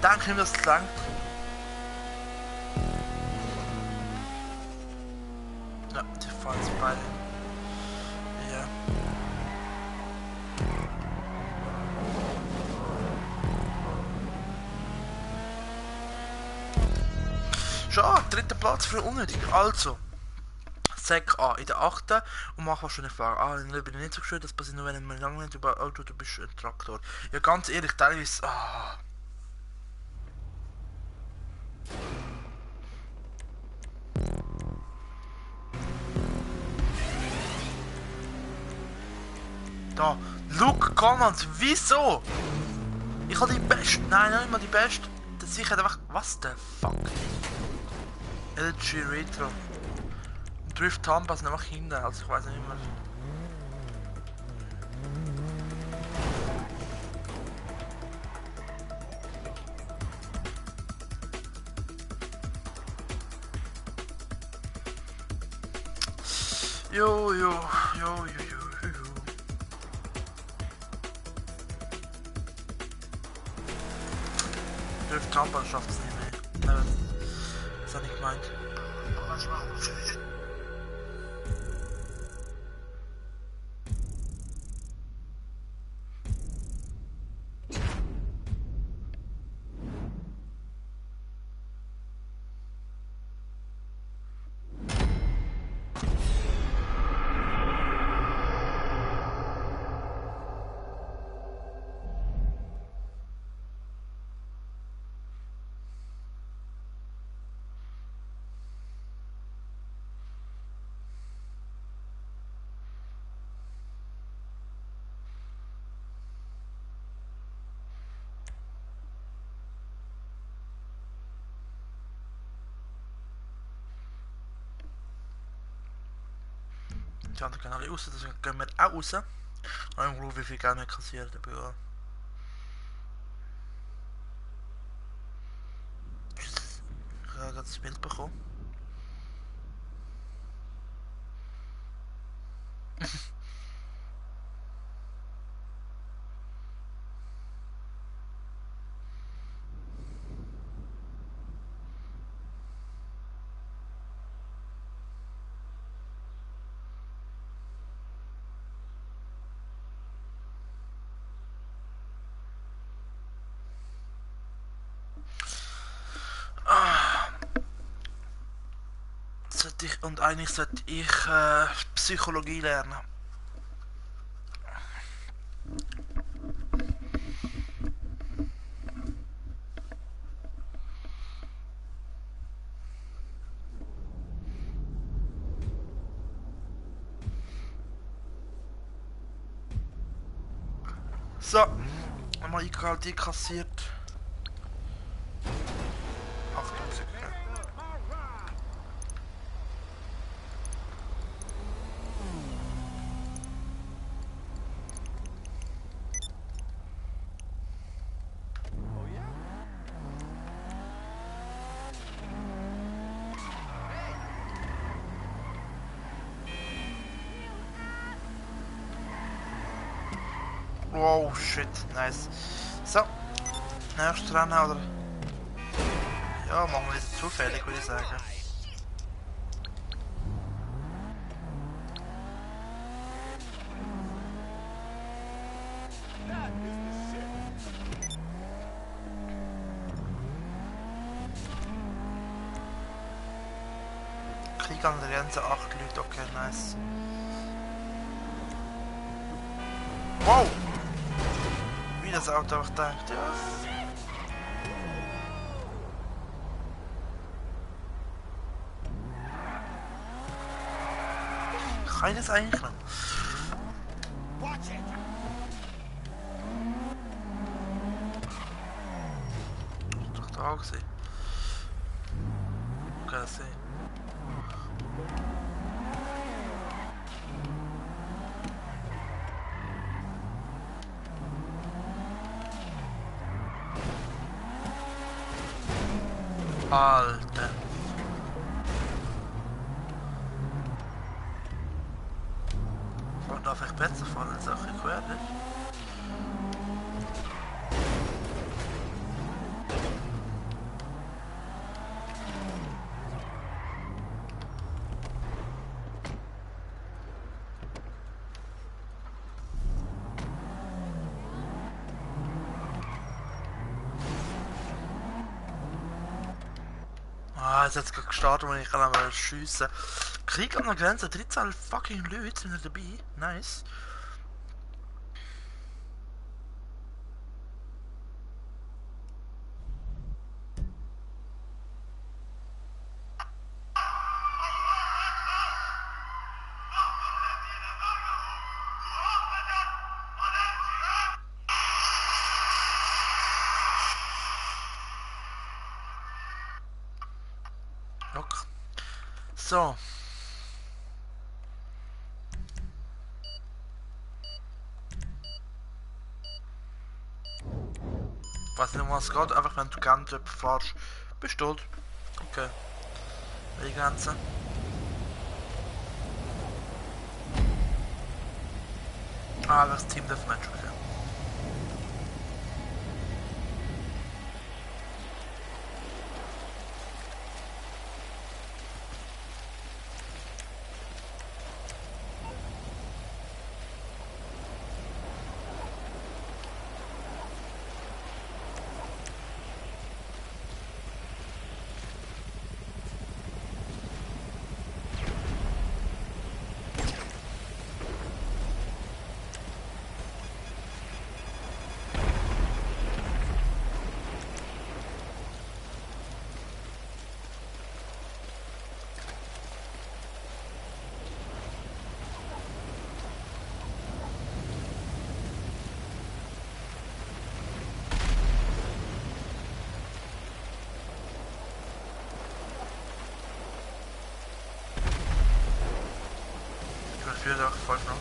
Denke ich, dass es langt. Ja, die fahren jetzt beide. Ja. Schon, 3. Platz für unnötig. Also. Sek A in der 8. und mach wahrscheinlich Fahrer. Ah, dann bin ich nicht so schön, das passiert nur, wenn man lange nicht über Auto, du bist ein Traktor. Ja, ganz ehrlich, teilweise. Ah. Da, Luke Commons, wieso? Ich habe die Beste. Nein, nicht mal die Beste. Das sicher einfach. Was the fuck? LG Retro. Drift haben passen einfach hinten, also ich weiß nicht mehr. Jo. Griff Trump schafft es nicht mehr. Nein, das habe ich gemeint. Die anderen gehen alle raus, deswegen gehen wir auch raus. Und ich glaube, wie viel Geld wir kassiert, aber ja. Ich habe gerade das Bild bekommen. Und eigentlich sollte ich Psychologie lernen. So, nochmal Gehalt kassiert. 8000. Wow, shit, nice. So, nächstes Rennen, oder? Ja, machen wir jetzt zufällig, würde ich sagen. Krieg an der Grenze, 8 Leute, okay, nice. Wow! Wie das Auto auch denkt, ja. Kann ich das eigentlich noch? Ist doch da gesehen. Okay, sehen. Alter. Und darf ich besser fahren als auch ich werde? Ah, jetzt hat es gerade gestartet, und ich kann einmal schiessen. Krieg an der Grenze, 13 fucking Leute sind dabei. Nice. Look. So. Was nicht, was geht, einfach wenn du ganz jemanden fährst, bist du tot. Okay. Die Grenze. Ah, das Team Deathmatch, okay. vielleicht 485 noch.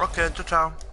Okay, ciao, ciao.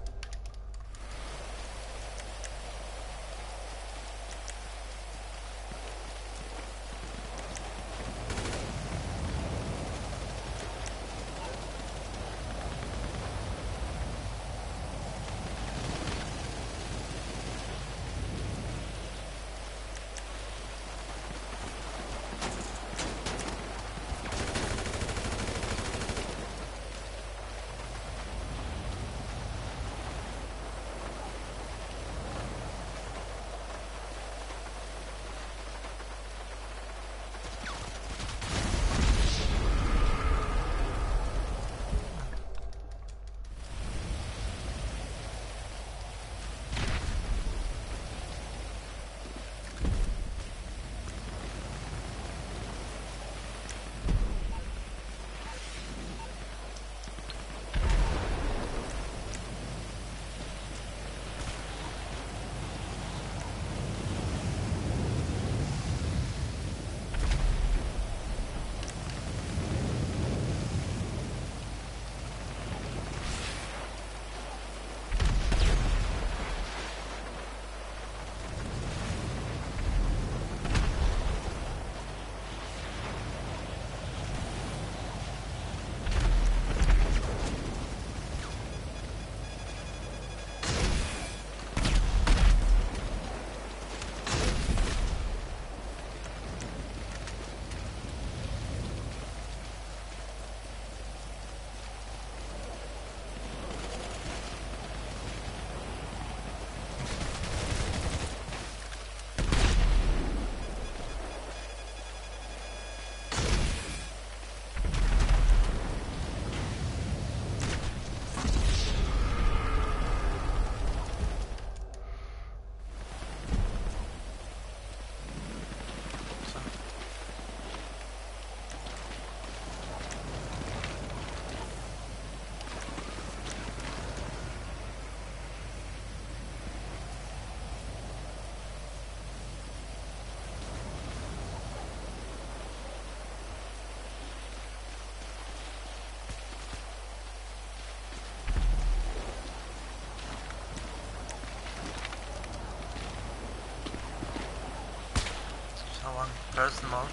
Person mal.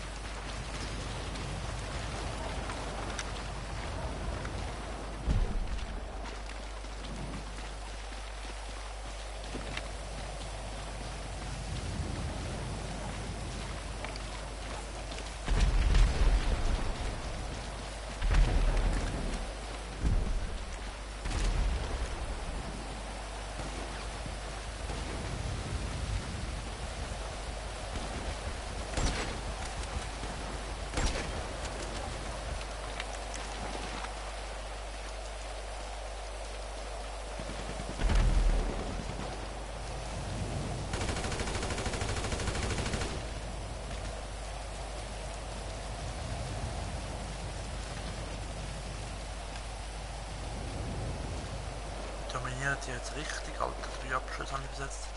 Dominiert jetzt richtig, Alter. 3 Abschüsse habe ich besetzt.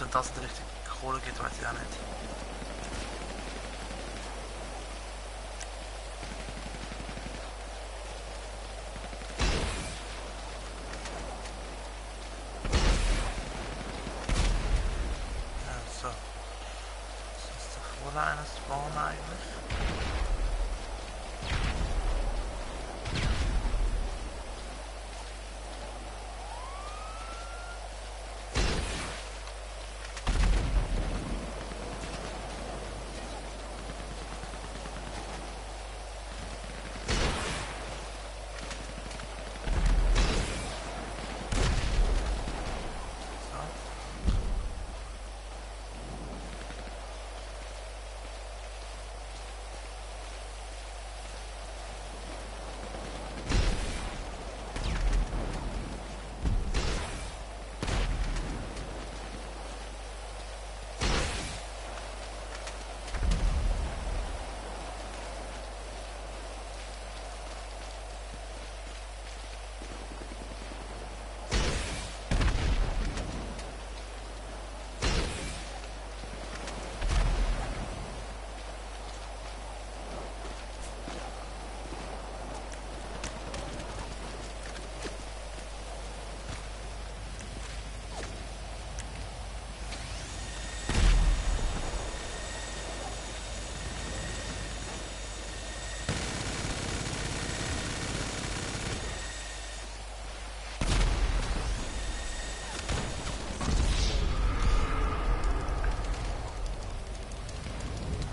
wenn das in die richtige Kohle geht, weiß ich auch nicht. Eines Spawn eigentlich.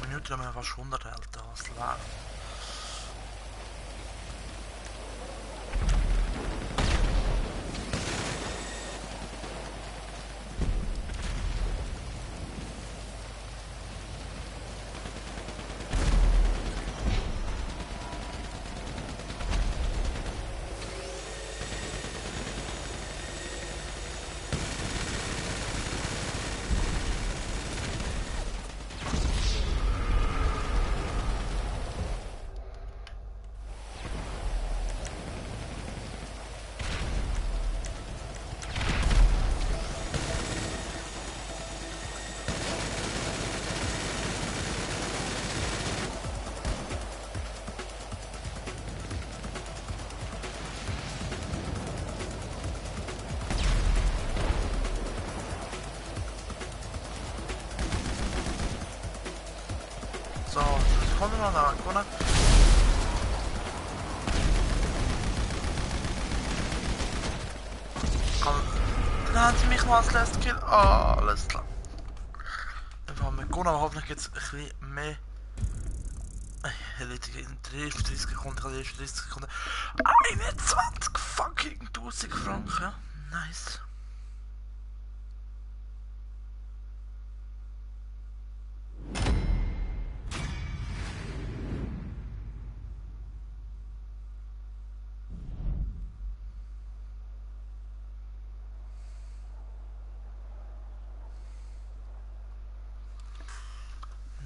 Minuten haben wir fast 100 hält, das lang. So, kommen wir noch nach, oder? Komm, dann haben sie mich noch als letztes Kill. Ah, alles klar. Dann haben wir gewonnen, aber hoffentlich gibt es ein bisschen mehr. In 30 Sekunden, 30 Sekunden. 21 fucking 1000 Franken. Nice.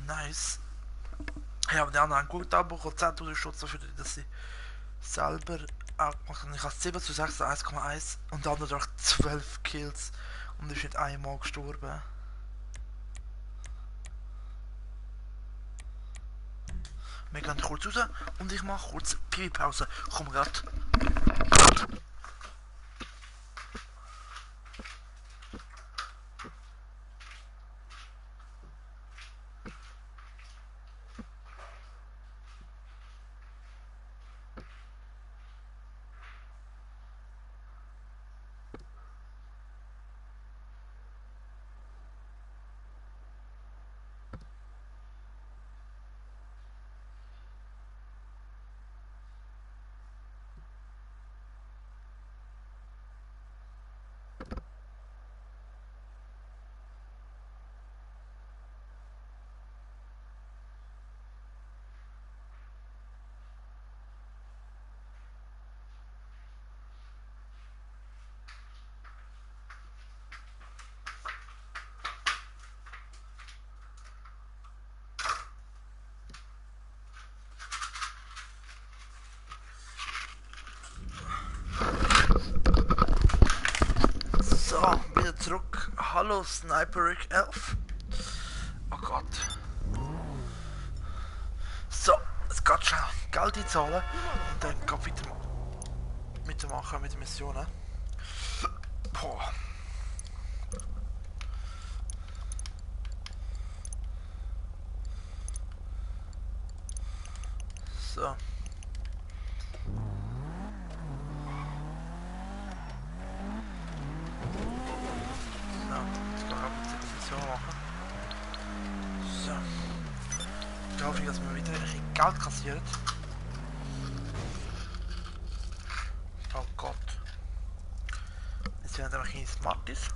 Nice. Ich habe die anderen gut abbekommen, 10.000 Stutz dafür, dass sie selber gemacht haben. Ich habe 7 zu 6, 1,1 und der andere durch 12 Kills und ist nicht einmal gestorben. Wir gehen kurz raus und ich mache kurz Pipi-Pause. Komm grad. hallo Sniper Rick 11. Oh Gott. So, es geht schnell Geld einzahlen und dann geht weitermachen mit den Missionen. Boah. So. Ich hoffe, dass wir wieder ein bisschen Geld kassiert. Oh Gott. Jetzt sind einfach keine Smarties.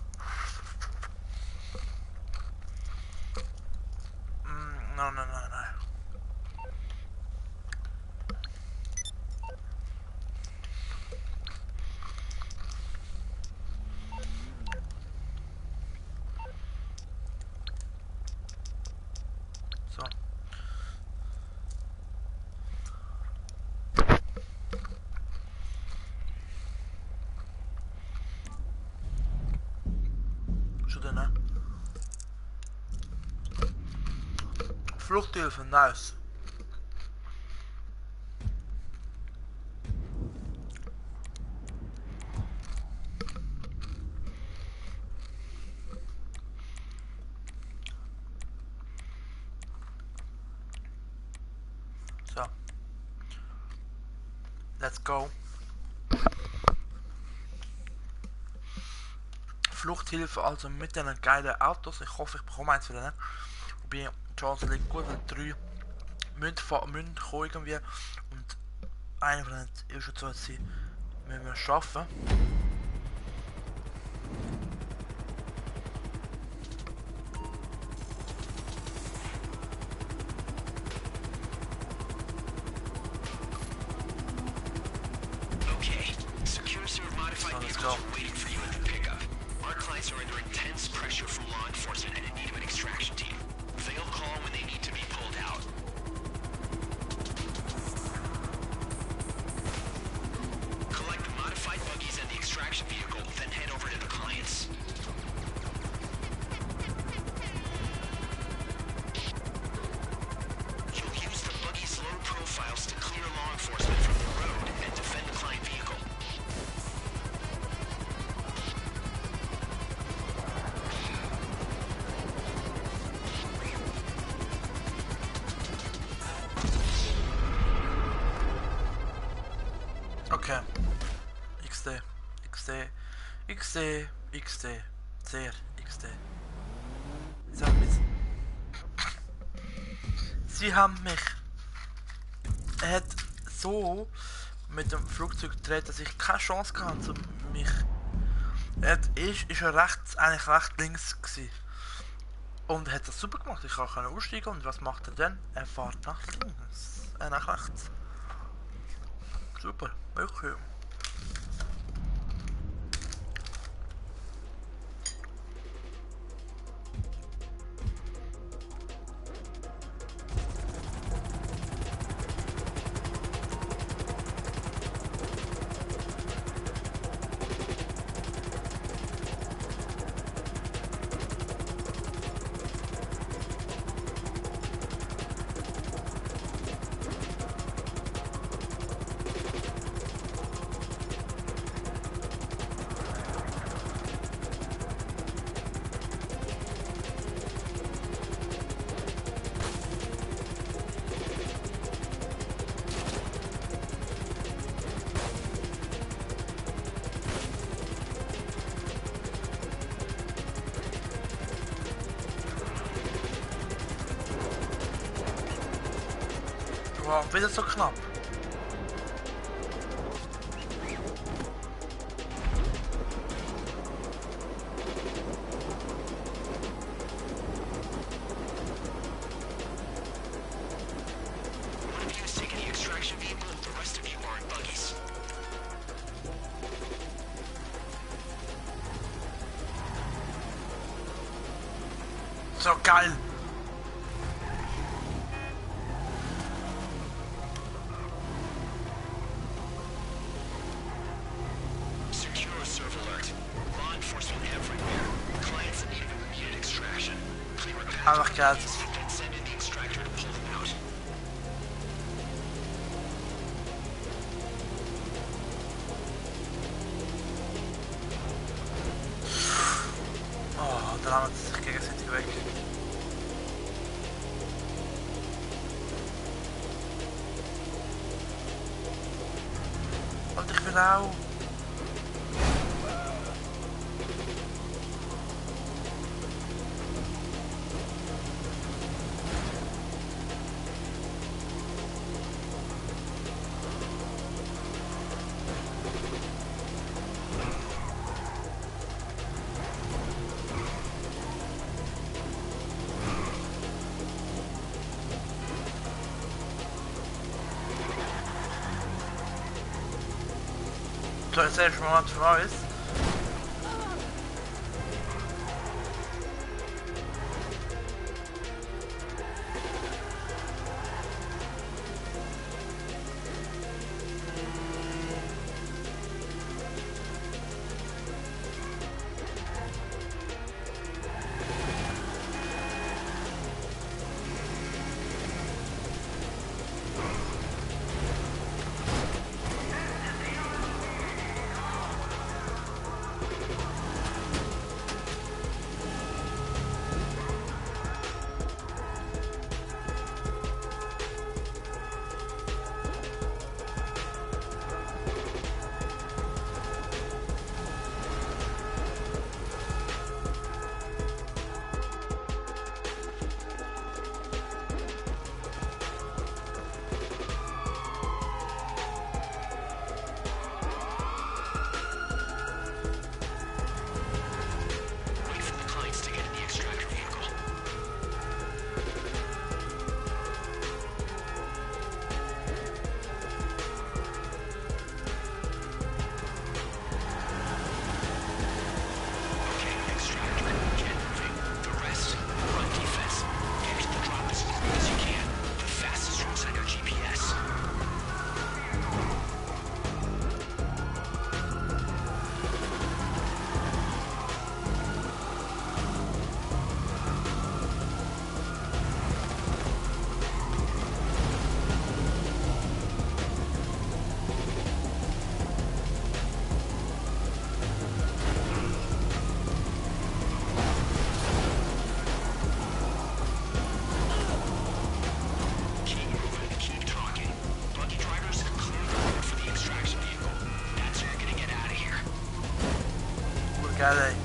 Nein. So. Schon denn, ne? Fluchthilfe, nice. So. Let's go. Fluchthilfe also mit diesen geilen Autos. Ich hoffe, ich bekomme eins von denen. Wobei die Chance liegt gut, weil 3 müssen kommen irgendwie. Und einer von denen ist schon so, dass sie müssen wir schaffen.
Okay, secure serve modified vehicles are waiting for you at the pickup. Our clients are under intense pressure from law enforcement and in need of an extraction team. They'll call when they need to be pulled out. Collect the modified buggies and the extraction vehicle, then head over to the clients. You'll use the buggy's low profiles to clear law enforcement from the road and defend the client vehicle.
Okay. XD. Sehr XD. Sie haben mich. Er hat so mit dem Flugzeug gedreht, dass ich keine Chance hatte, mich. Ist er eigentlich recht links gewesen. Und er hat das super gemacht. Ich konnte aussteigen und was macht er dann? Er fährt nach links. Nach rechts. Super, wirklich. Wow, wieder so knapp.
One of you is taking the extraction vehicle, the rest of you are in buggies.
So geil.
Secure serve alert. Law enforcement everywhere. Clients in need
Einfach Geld.
Then send in the extractor and pull them out.
Oh, da haben wir sich gegenseitig weg. Und ich will auch. So, jetzt erst mal was Neues.
Wait for the clients to get in the extractor vehicle. Okay, extractor, get moving. The rest, run defense. Get to the drop as quickly as you can. The fastest route's on your GPS. Keep moving, keep talking. Buggy drivers, clear the road for the extraction vehicle. That's how you're gonna get out of here.
Gut, geil, ey.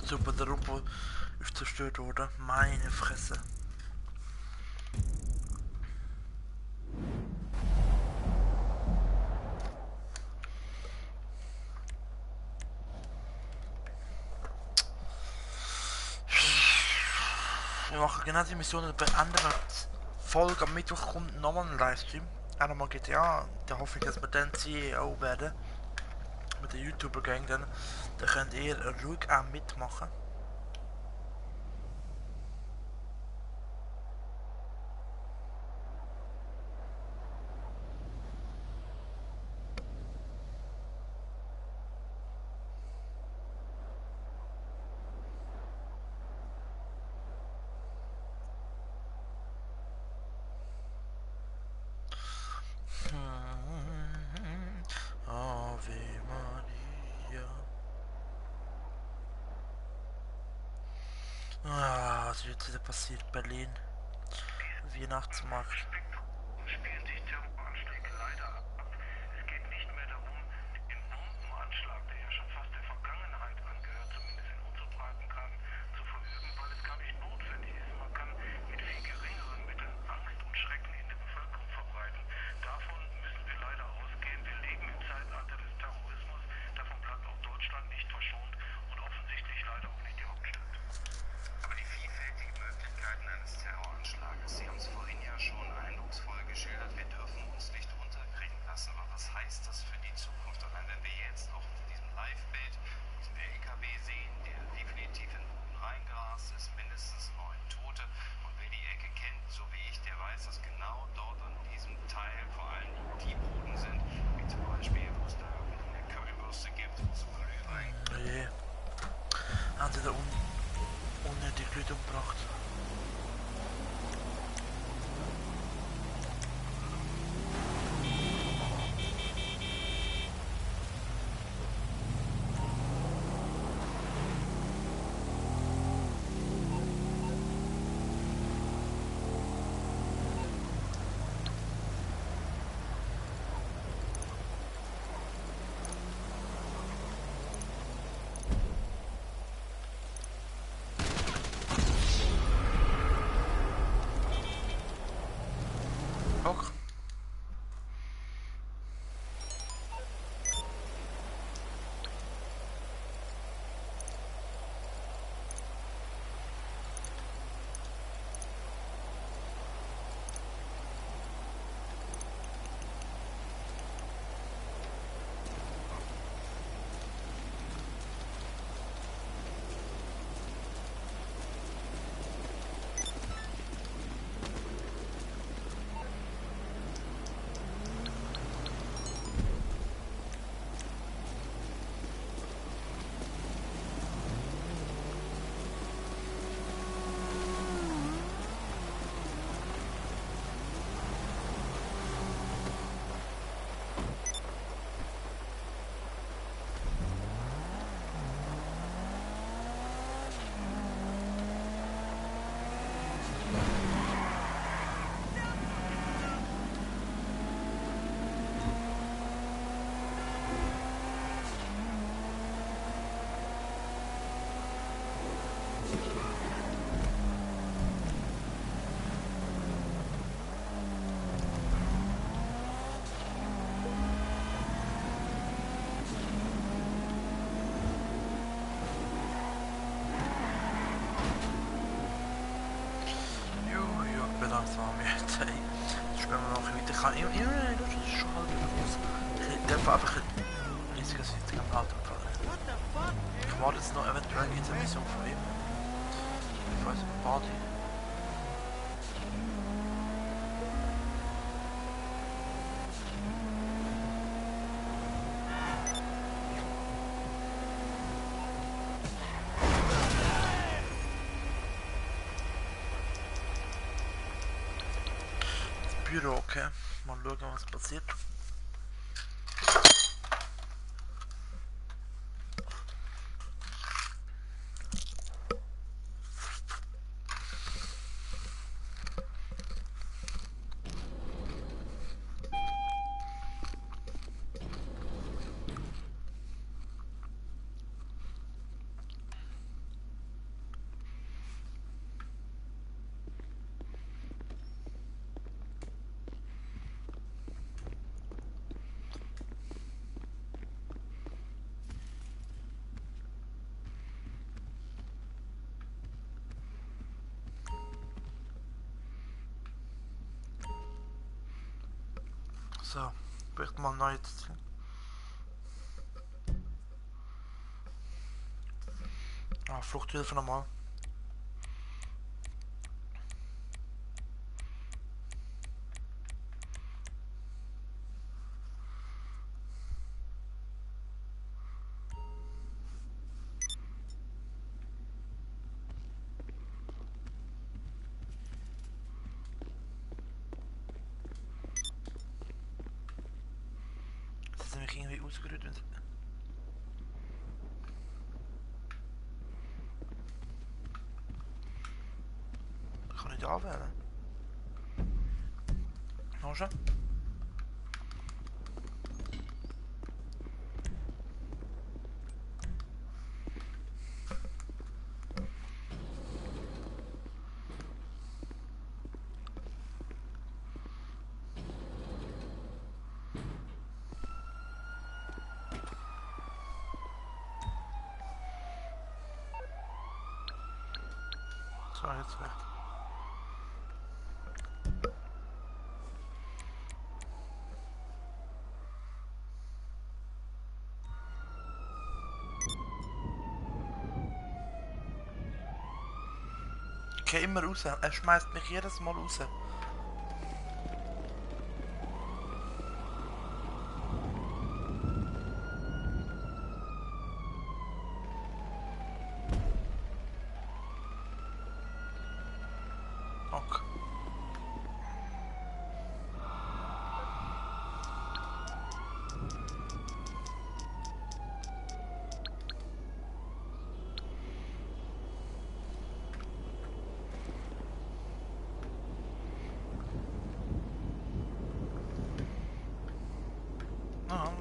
Super, der Rumpel ist zerstört worden. Meine Fresse. Wir machen genau die Mission und beenden die Folge. Am Mittwoch kommt nochmal ein Livestream. auch nochmal GTA. Da hoffe ich, dass wir dann CEO werden. Mit den YouTuber-Gang dann. Da könnt ihr ruhig auch mitmachen. Ave Maria. Ah, was wird wieder passiert? Berlin. Weihnachtsmarkt.
Spielen sich Terroranschläge leider ab. Es geht nicht mehr darum, den Bombenanschlag, der ja schon fast der Vergangenheit angehört, zumindest in unseren Breitengraden, zu verüben, weil es gar nicht notwendig ist. Man kann mit viel geringeren Mitteln Angst und Schrecken in der Bevölkerung verbreiten. Davon müssen wir leider ausgehen. Wir leben im Zeitalter des Terrorismus. Davon bleibt auch Deutschland nicht verschont und offensichtlich leider auch nicht die Hauptstadt.
Aber die vielfältigen Möglichkeiten eines Terroranschlages, Sie haben es vorhin ja schon eindrucksvoll geschildert, wir dürfen uns nicht unterkriegen lassen. Aber was heißt das für die Zukunft? Allein wenn wir jetzt auf diesem Live-Bild diesen LKW sehen, der definitiv in den Boden reingerast ist, mindestens 9 Tote. Und wer die Ecke kennt, so wie ich, der weiß, dass genau dort an diesem Teil vor allem die Boden sind, wie zum Beispiel, wo es da eine Currywürste gibt, wo es Glühwein.
Je. Haben sie da unnötig Leute umgebracht. Auch. langsam jetzt. Hey, das spielen wir noch weiter. Ich kann immer, das ist schon halb groß. Ich darf einfach ein riesiges Sitzung am Auto fahren. Ich warte jetzt noch, eventuell gibt es eine Mission von ihm. Ich weiß nicht, Party. Büro, okay. Mal schauen, was passiert. So, vielleicht mal neu ziehen. Ah, Fluchthilfe nochmal. Das ist nämlich irgendwie ausgerührt, wenn ich kann nicht anwählen. Noch schon? So, jetzt recht. Ich gehe immer raus. Er schmeißt mich jedes Mal raus. Okay. Ah.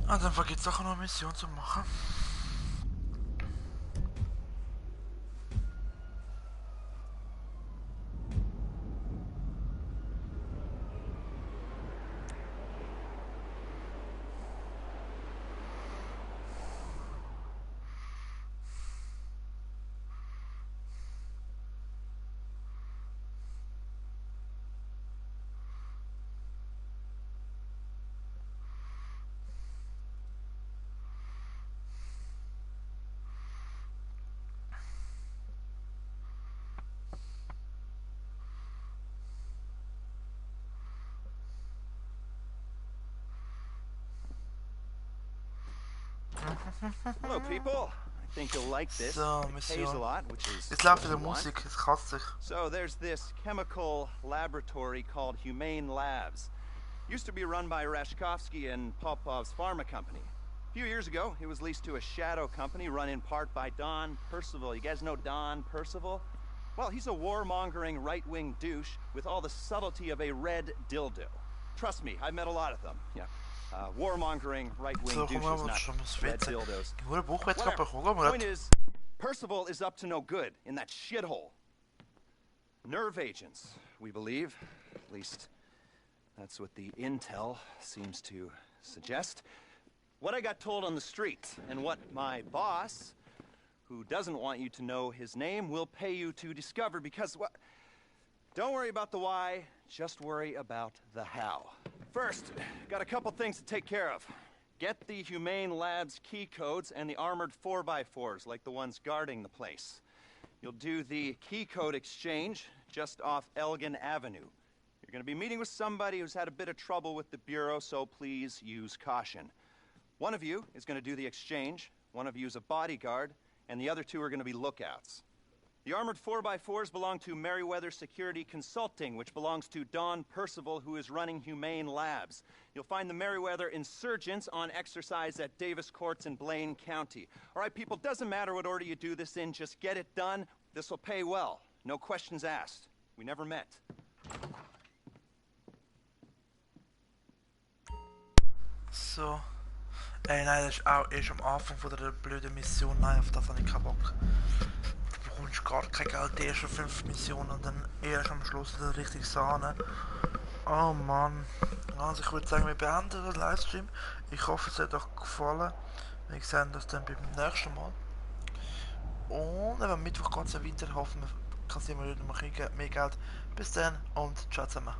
Ah, dann gibt es auch noch eine Mission zu machen.
Hello, people. I think you'll like this.
So,
It pays a
Mission.
lot, which is
Jetzt
what
läuft
you
wieder
want.
Musik, es kratzt sich.
So there's this chemical laboratory called Humane Labs. Used to be run by Rashkovsky and Popov's pharma company. A few years ago, it was leased to a shadow company run in part by Don Percival. You guys know Don Percival? Well, he's a warmongering right-wing douche with all the subtlety of a red dildo. Trust me, I've met a lot of them. Yeah. Warmongering right-wing
So, komm
douches,
mal,
not
schon muss
red
witzen.
dildos.
Die hohe Buchwettkappe
Whatever.
bekommen,
Point
oder?
is, Percival is up to no good in that shithole. Nerve agents, we believe. At least, that's what the intel seems to suggest. What I got told on the street, and what my boss, who doesn't want you to know his name, will pay you to discover, because what? Don't worry about the why, just worry about the how. First, got a couple things to take care of. Get the Humane Labs key codes and the armored 4x4s, like the ones guarding the place. You'll do the key code exchange just off Elgin Avenue. You're going to be meeting with somebody who's had a bit of trouble with the Bureau, so please use caution. One of you is going to do the exchange, one of you is a bodyguard, and the other two are going to be lookouts. The armored 4x4s belong to Merryweather Security Consulting, which belongs to Don Percival, who is running Humane Labs. You'll find the Merryweather insurgents on exercise at Davis Courts in Blaine County. All right, people, doesn't matter what order you do this in, just get it done. This will pay well. No questions asked. We never met.
So. Ey, nein, das ist auch erst am Anfang von der blöden Mission. Nein, auf das habe ich keinen Bock. bekommst gar kein Geld die ersten 5 Missionen und dann erst am Schluss wieder richtig Sahne. Oh Mann. Also ich würde sagen, wir beenden den Livestream. Ich hoffe, es hat euch gefallen. Wir sehen das dann beim nächsten Mal. Und am Mittwoch geht es weiter. Hoffen wir, kassieren wir wieder mehr Geld. Bis dann und ciao zusammen.